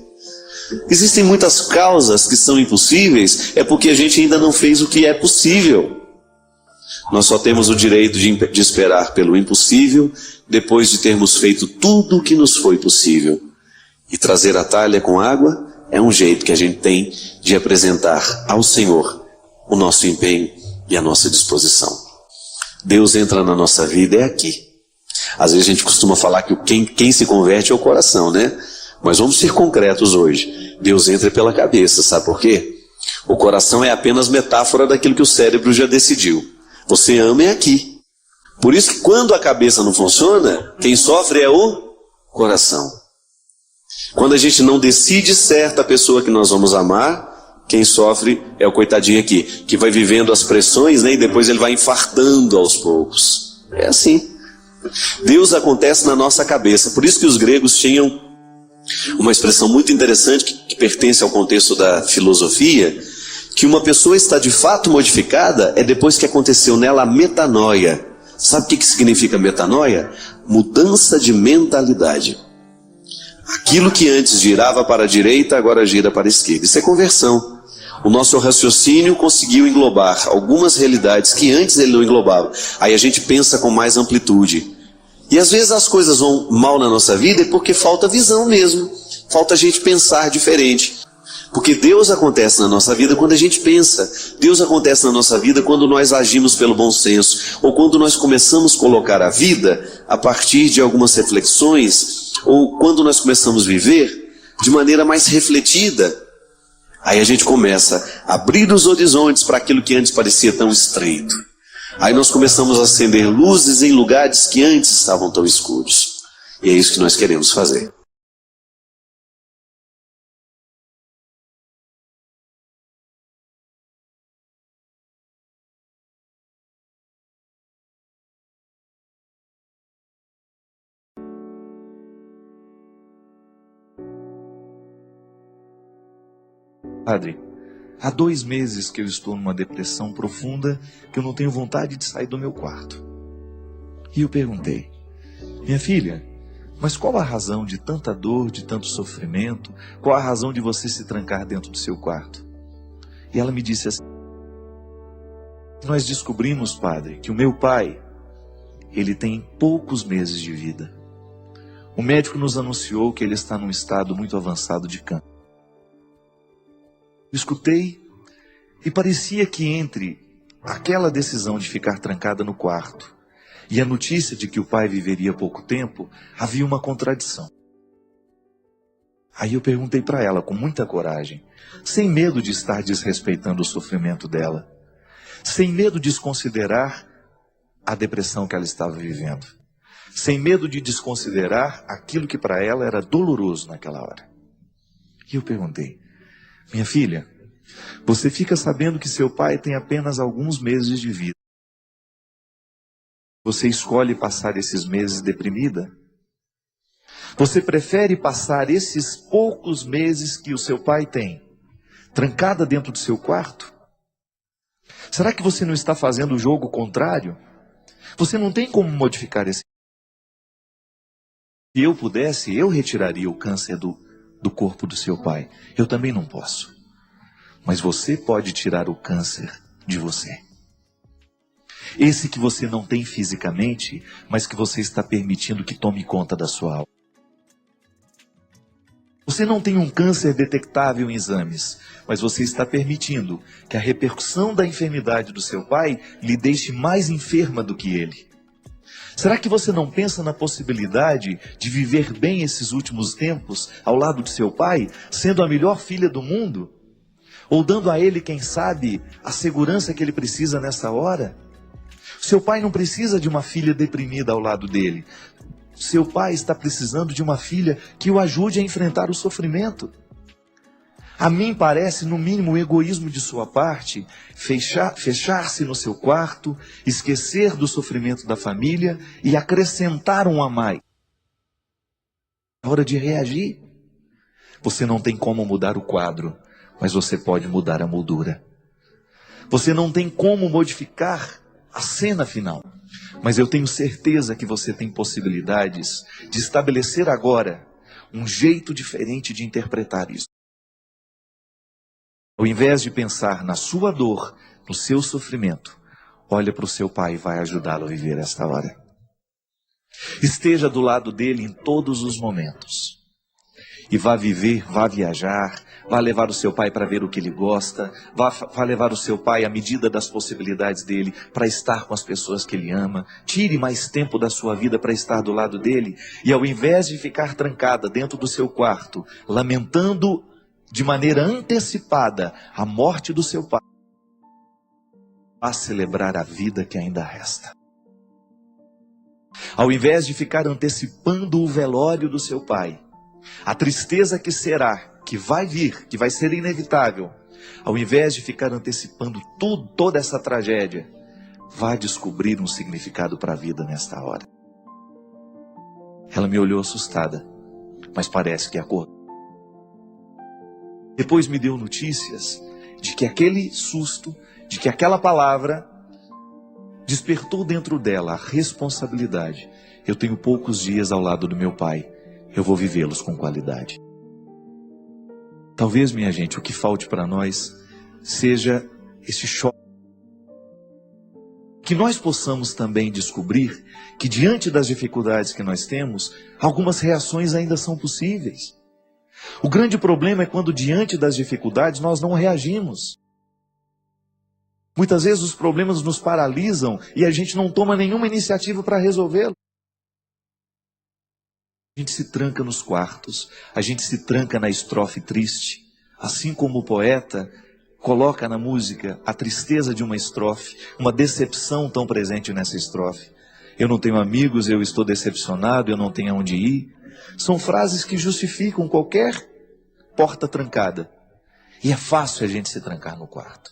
Existem muitas causas que são impossíveis, é porque a gente ainda não fez o que é possível. Nós só temos o direito de esperar pelo impossível, depois de termos feito tudo o que nos foi possível. E trazer a talha com água é um jeito que a gente tem de apresentar ao Senhor o nosso empenho e a nossa disposição. Deus entra na nossa vida é aqui. Às vezes a gente costuma falar que quem se converte é o coração, né? Mas vamos ser concretos hoje. Deus entra pela cabeça, sabe por quê? O coração é apenas metáfora daquilo que o cérebro já decidiu. Você ama é aqui. Por isso que quando a cabeça não funciona, quem sofre é o coração. Quando a gente não decide certo a pessoa que nós vamos amar, quem sofre é o coitadinho aqui, que vai vivendo as pressões, né, e depois ele vai infartando aos poucos. É assim. Deus acontece na nossa cabeça. Por isso que os gregos tinham uma expressão muito interessante que pertence ao contexto da filosofia, que uma pessoa está de fato modificada é depois que aconteceu nela a metanoia. Sabe o que significa metanoia? Mudança de mentalidade. Aquilo que antes girava para a direita, agora gira para a esquerda. Isso é conversão. O nosso raciocínio conseguiu englobar algumas realidades que antes ele não englobava. Aí a gente pensa com mais amplitude. E às vezes as coisas vão mal na nossa vida é porque falta visão mesmo. Falta a gente pensar diferente. Porque Deus acontece na nossa vida quando a gente pensa. Deus acontece na nossa vida quando nós agimos pelo bom senso. Ou quando nós começamos a colocar a vida a partir de algumas reflexões. Ou quando nós começamos a viver de maneira mais refletida. Aí a gente começa a abrir os horizontes para aquilo que antes parecia tão estreito. Aí nós começamos a acender luzes em lugares que antes estavam tão escuros. E é isso que nós queremos fazer. Padre, há 2 meses que eu estou numa depressão profunda, que eu não tenho vontade de sair do meu quarto. E eu perguntei: minha filha, mas qual a razão de tanta dor, de tanto sofrimento? Qual a razão de você se trancar dentro do seu quarto? E ela me disse assim: nós descobrimos, padre, que o meu pai, ele tem poucos meses de vida. O médico nos anunciou que ele está num estado muito avançado de câncer. Escutei e parecia que entre aquela decisão de ficar trancada no quarto e a notícia de que o pai viveria pouco tempo, havia uma contradição. Aí eu perguntei para ela com muita coragem, sem medo de estar desrespeitando o sofrimento dela, sem medo de desconsiderar a depressão que ela estava vivendo, sem medo de desconsiderar aquilo que para ela era doloroso naquela hora. E eu perguntei: minha filha, você fica sabendo que seu pai tem apenas alguns meses de vida. Você escolhe passar esses meses deprimida? Você prefere passar esses poucos meses que o seu pai tem, trancada dentro do seu quarto? Será que você não está fazendo o jogo contrário? Você não tem como modificar esse. Se eu pudesse, eu retiraria o câncer do corpo do seu pai. Eu também não posso. Mas você pode tirar o câncer de você. Esse que você não tem fisicamente, mas que você está permitindo que tome conta da sua alma. Você não tem um câncer detectável em exames, mas você está permitindo que a repercussão da enfermidade do seu pai lhe deixe mais enferma do que ele. Será que você não pensa na possibilidade de viver bem esses últimos tempos ao lado de seu pai, sendo a melhor filha do mundo? Ou dando a ele, quem sabe, a segurança que ele precisa nessa hora? Seu pai não precisa de uma filha deprimida ao lado dele. Seu pai está precisando de uma filha que o ajude a enfrentar o sofrimento. A mim parece, no mínimo, o egoísmo de sua parte, fechar-se no seu quarto, esquecer do sofrimento da família e acrescentar um a mais. É hora de reagir. Você não tem como mudar o quadro, mas você pode mudar a moldura. Você não tem como modificar a cena final, mas eu tenho certeza que você tem possibilidades de estabelecer agora um jeito diferente de interpretar isso. Ao invés de pensar na sua dor, no seu sofrimento, olha para o seu pai e vai ajudá-lo a viver esta hora. Esteja do lado dele em todos os momentos. E vá viver, vá viajar, vá levar o seu pai para ver o que ele gosta, vá levar o seu pai à medida das possibilidades dele para estar com as pessoas que ele ama. Tire mais tempo da sua vida para estar do lado dele e ao invés de ficar trancada dentro do seu quarto, lamentando de maneira antecipada a morte do seu pai, vá celebrar a vida que ainda resta. Ao invés de ficar antecipando o velório do seu pai, a tristeza que será, que vai vir, que vai ser inevitável, ao invés de ficar antecipando toda essa tragédia, vá descobrir um significado para a vida nesta hora. Ela me olhou assustada, mas parece que acordou. Depois me deu notícias de que aquele susto, de que aquela palavra despertou dentro dela a responsabilidade. Eu tenho poucos dias ao lado do meu pai. Eu vou vivê-los com qualidade. Talvez, minha gente, o que falte para nós seja esse choque. Que nós possamos também descobrir que diante das dificuldades que nós temos, algumas reações ainda são possíveis. O grande problema é quando diante das dificuldades nós não reagimos. Muitas vezes os problemas nos paralisam e a gente não toma nenhuma iniciativa para resolvê-lo. A gente se tranca nos quartos, a gente se tranca na estrofe triste, assim como o poeta coloca na música a tristeza de uma estrofe, uma decepção tão presente nessa estrofe. Eu não tenho amigos, eu estou decepcionado, eu não tenho aonde ir. São frases que justificam qualquer porta trancada. E é fácil a gente se trancar no quarto.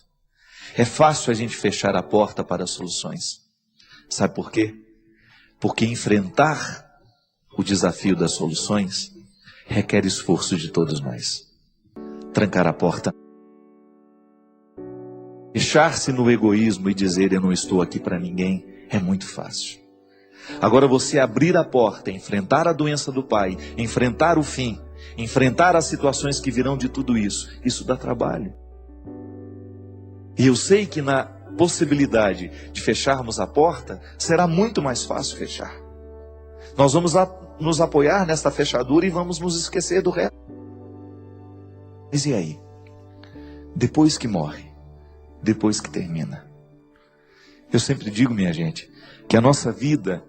É fácil a gente fechar a porta para as soluções. Sabe por quê? Porque enfrentar o desafio das soluções requer esforço de todos nós. Trancar a porta, fechar-se no egoísmo e dizer eu não estou aqui para ninguém é muito fácil. Agora você abrir a porta, enfrentar a doença do pai, enfrentar o fim, enfrentar as situações que virão de tudo isso dá trabalho. E eu sei que na possibilidade de fecharmos a porta, será muito mais fácil fechar. Nós vamos nos apoiar nesta fechadura e vamos nos esquecer do resto. Mas e aí? Depois que morre, depois que termina. Eu sempre digo, minha gente, que a nossa vida,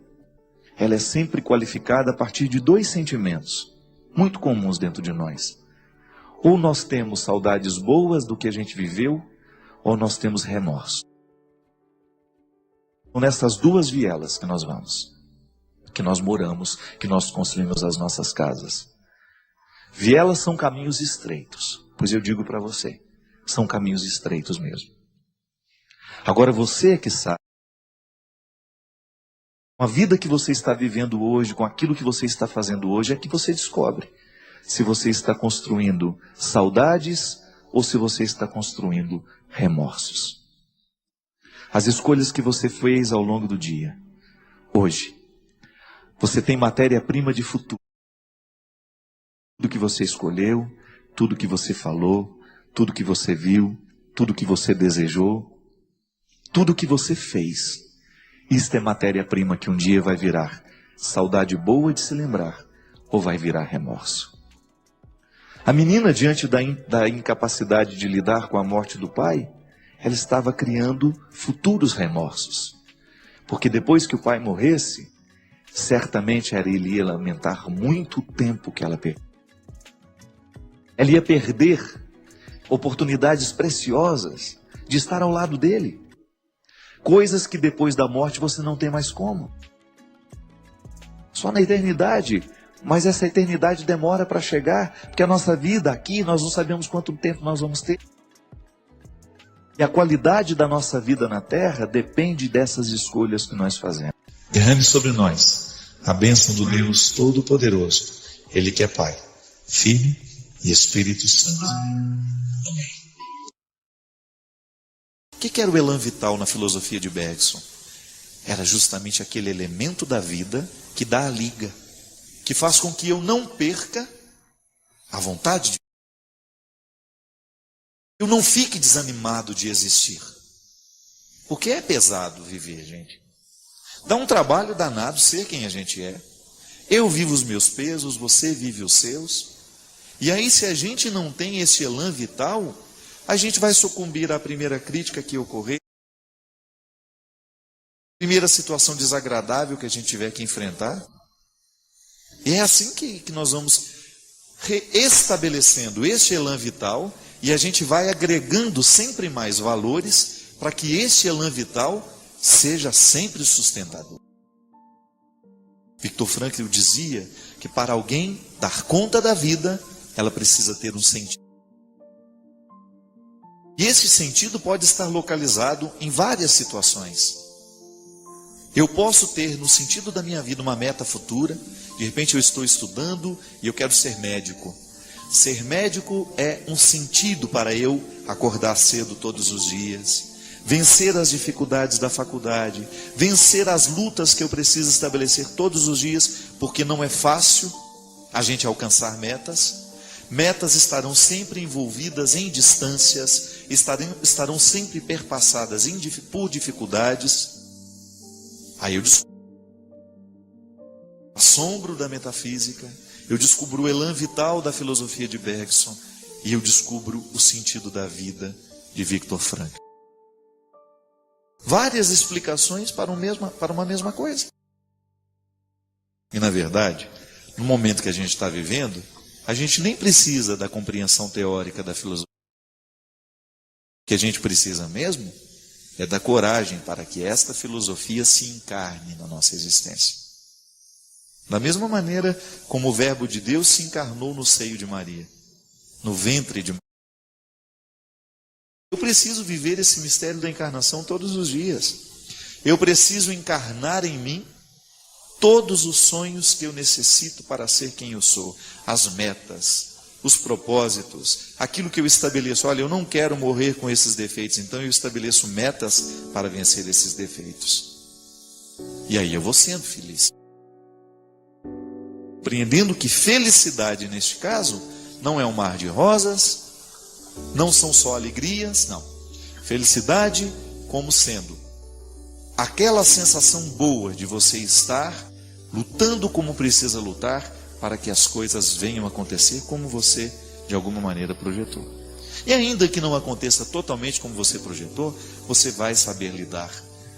ela é sempre qualificada a partir de dois sentimentos muito comuns dentro de nós. Ou nós temos saudades boas do que a gente viveu, ou nós temos remorso. São nessas duas vielas que nós vamos, que nós moramos, que nós construímos as nossas casas. Vielas são caminhos estreitos, pois eu digo para você, são caminhos estreitos mesmo. Agora você é que sabe, com a vida que você está vivendo hoje, com aquilo que você está fazendo hoje, é que você descobre se você está construindo saudades ou se você está construindo remorsos. As escolhas que você fez ao longo do dia, hoje, você tem matéria-prima de futuro. Tudo que você escolheu, tudo que você falou, tudo que você viu, tudo que você desejou, tudo que você fez. Isto é matéria-prima que um dia vai virar saudade boa de se lembrar ou vai virar remorso. A menina, diante da incapacidade de lidar com a morte do pai, ela estava criando futuros remorsos. Porque depois que o pai morresse, certamente ela iria lamentar muito o tempo que ela perdeu. Ela ia perder oportunidades preciosas de estar ao lado dele. Coisas que depois da morte você não tem mais como. Só na eternidade. Mas essa eternidade demora para chegar, porque a nossa vida aqui, nós não sabemos quanto tempo nós vamos ter. E a qualidade da nossa vida na terra depende dessas escolhas que nós fazemos. Derrame sobre nós a bênção do Deus Todo-Poderoso, Ele que é Pai, Filho e Espírito Santo. Amém. O que era o elan vital na filosofia de Bergson? Era justamente aquele elemento da vida que dá a liga, que faz com que eu não perca a vontade de eu não fique desanimado de existir. Porque é pesado viver, gente. Dá um trabalho danado ser quem a gente é. Eu vivo os meus pesos, você vive os seus. E aí, se a gente não tem esse elan vital, a gente vai sucumbir à primeira crítica que ocorrer, primeira situação desagradável que a gente tiver que enfrentar. E é assim que nós vamos reestabelecendo este elan vital e a gente vai agregando sempre mais valores para que este elan vital seja sempre sustentador. Viktor Frankl dizia que para alguém dar conta da vida, ela precisa ter um sentido. E esse sentido pode estar localizado em várias situações. Eu posso ter no sentido da minha vida uma meta futura. De repente eu estou estudando e eu quero ser médico. Ser médico é um sentido para eu acordar cedo todos os dias, vencer as dificuldades da faculdade, vencer as lutas que eu preciso estabelecer todos os dias, porque não é fácil a gente alcançar metas. Metas estarão sempre envolvidas em distâncias, estarão sempre perpassadas por dificuldades. Aí eu descubro o assombro da metafísica, eu descubro o elan vital da filosofia de Bergson e eu descubro o sentido da vida de Viktor Frankl. Várias explicações para uma mesma coisa. E na verdade, no momento que a gente está vivendo, a gente nem precisa da compreensão teórica da filosofia. O que a gente precisa mesmo é da coragem para que esta filosofia se encarne na nossa existência. Da mesma maneira como o Verbo de Deus se encarnou no seio de Maria, no ventre de Maria. Eu preciso viver esse mistério da encarnação todos os dias. Eu preciso encarnar em mim todos os sonhos que eu necessito para ser quem eu sou, as metas, os propósitos, aquilo que eu estabeleço. Olha, eu não quero morrer com esses defeitos, então eu estabeleço metas para vencer esses defeitos. E aí eu vou sendo feliz. Compreendendo que felicidade, neste caso, não é um mar de rosas, não são só alegrias, não. Felicidade como sendo aquela sensação boa de você estar lutando como precisa lutar para que as coisas venham a acontecer como você, de alguma maneira, projetou. E ainda que não aconteça totalmente como você projetou, você vai saber lidar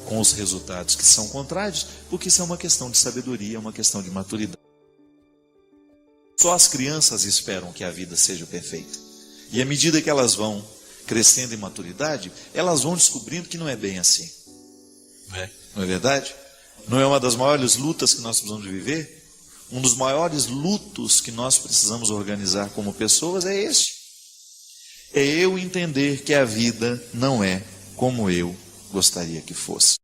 com os resultados que são contrários, porque isso é uma questão de sabedoria, é uma questão de maturidade. Só as crianças esperam que a vida seja perfeita. E à medida que elas vão crescendo em maturidade, elas vão descobrindo que não é bem assim. Não é verdade? Não é uma das maiores lutas que nós precisamos viver? Um dos maiores lutos que nós precisamos organizar como pessoas é este. É eu entender que a vida não é como eu gostaria que fosse.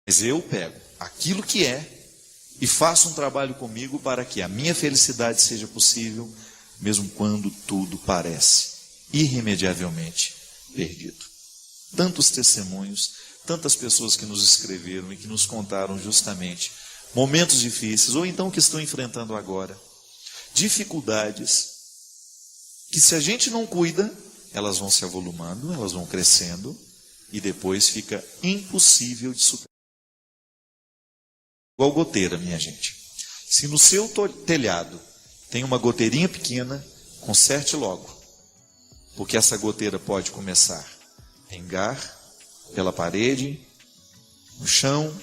Mas eu pego aquilo que é e faço um trabalho comigo para que a minha felicidade seja possível, mesmo quando tudo parece irremediavelmente perdido. Tantos testemunhos, tantas pessoas que nos escreveram e que nos contaram justamente momentos difíceis, ou então que estão enfrentando agora dificuldades, que se a gente não cuida, elas vão se avolumando, elas vão crescendo, e depois fica impossível de superar. Igual goteira, minha gente. Se no seu telhado tem uma goteirinha pequena, conserte logo. Porque essa goteira pode começar a pingar pela parede, no chão,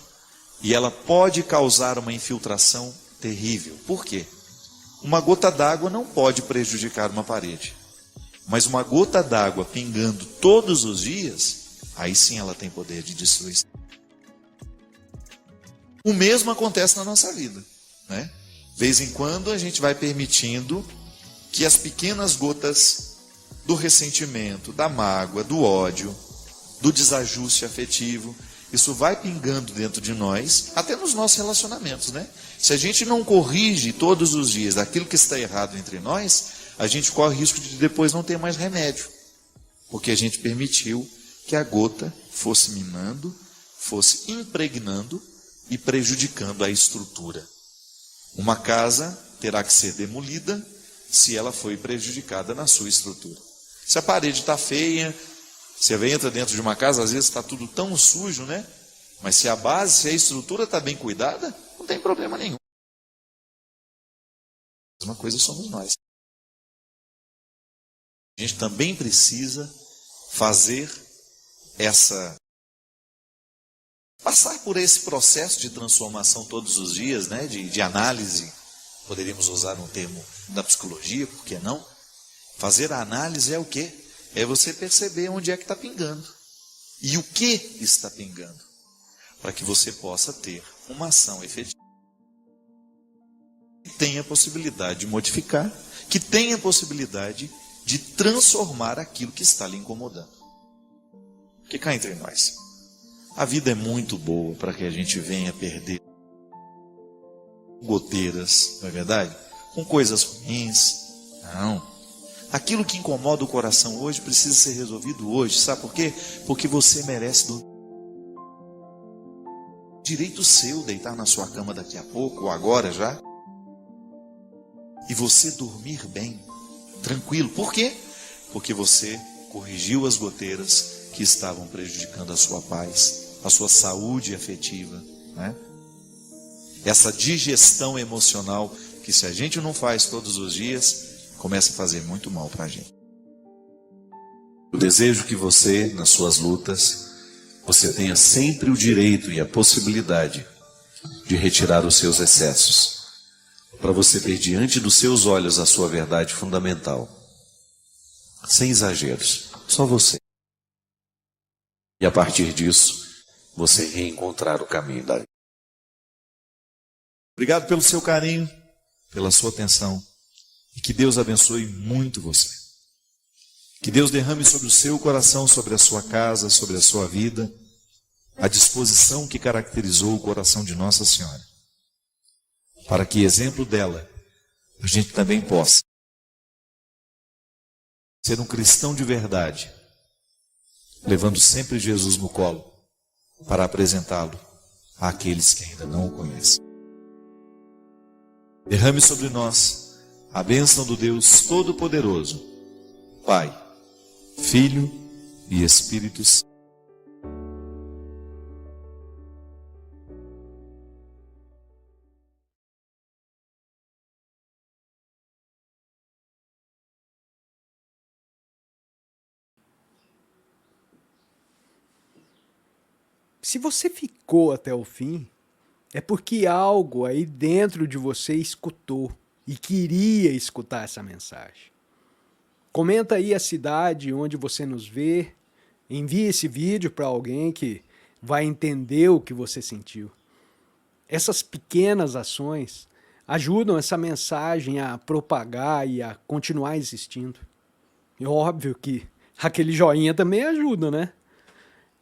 e ela pode causar uma infiltração terrível. Por quê? Uma gota d'água não pode prejudicar uma parede. Mas uma gota d'água pingando todos os dias, aí sim ela tem poder de destruição. O mesmo acontece na nossa vida, né? De vez em quando a gente vai permitindo que as pequenas gotas do ressentimento, da mágoa, do ódio, do desajuste afetivo, isso vai pingando dentro de nós, até nos nossos relacionamentos, né? Se a gente não corrige todos os dias aquilo que está errado entre nós, a gente corre o risco de depois não ter mais remédio, porque a gente permitiu que a gota fosse minando, fosse impregnando e prejudicando a estrutura. Uma casa terá que ser demolida se ela foi prejudicada na sua estrutura. Se a parede está feia, você entra dentro de uma casa, às vezes está tudo tão sujo, né? Mas se a base, se a estrutura está bem cuidada, não tem problema nenhum. A mesma coisa somos nós. A gente também precisa fazer passar por esse processo de transformação todos os dias, né? De análise. Poderíamos usar um termo da psicologia, por que não? Fazer a análise é o quê? É você perceber onde é que está pingando. E o que está pingando. Para que você possa ter uma ação efetiva. Que tenha a possibilidade de modificar, que tenha a possibilidade de transformar aquilo que está lhe incomodando. Porque cá entre nós, a vida é muito boa para que a gente venha perder goteiras, não é verdade? Com coisas ruins. Não. Aquilo que incomoda o coração hoje precisa ser resolvido hoje. Sabe por quê? Porque você merece direito seu deitar na sua cama daqui a pouco, ou agora já. E você dormir bem, tranquilo. Por quê? Porque você corrigiu as goteiras que estavam prejudicando a sua paz, a sua saúde afetiva, né? Essa digestão emocional que se a gente não faz todos os dias, começa a fazer muito mal para a gente. Eu desejo que você, nas suas lutas, você tenha sempre o direito e a possibilidade de retirar os seus excessos, para você ter diante dos seus olhos a sua verdade fundamental, sem exageros, só você. E a partir disso, você reencontrar o caminho da vida. Obrigado pelo seu carinho, pela sua atenção. E que Deus abençoe muito você. Que Deus derrame sobre o seu coração, sobre a sua casa, sobre a sua vida, a disposição que caracterizou o coração de Nossa Senhora. Para que, exemplo dela, a gente também possa ser um cristão de verdade, levando sempre Jesus no colo, para apresentá-lo àqueles que ainda não o conhecem. Derrame sobre nós a bênção do Deus Todo-Poderoso, Pai, Filho e Espírito Santo. Se você ficou até o fim, é porque algo aí dentro de você escutou e queria escutar essa mensagem. Comenta aí a cidade onde você nos vê, envie esse vídeo para alguém que vai entender o que você sentiu. Essas pequenas ações ajudam essa mensagem a propagar e a continuar existindo. E óbvio que aquele joinha também ajuda, né?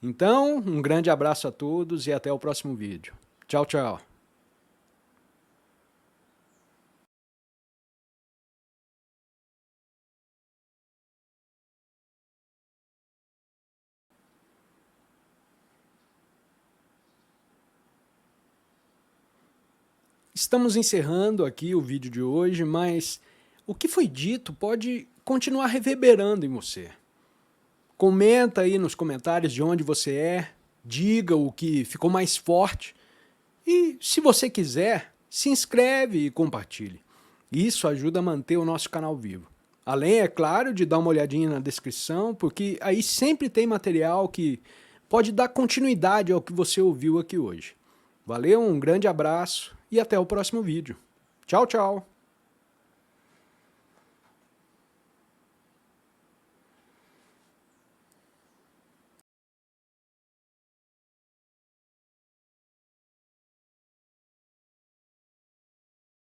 Então, um grande abraço a todos e até o próximo vídeo. Tchau, tchau. Estamos encerrando aqui o vídeo de hoje, mas o que foi dito pode continuar reverberando em você. Comenta aí nos comentários de onde você é, diga o que ficou mais forte e, se você quiser, se inscreve e compartilhe. Isso ajuda a manter o nosso canal vivo. Além, é claro, de dar uma olhadinha na descrição, porque aí sempre tem material que pode dar continuidade ao que você ouviu aqui hoje. Valeu, um grande abraço e até o próximo vídeo. Tchau, tchau!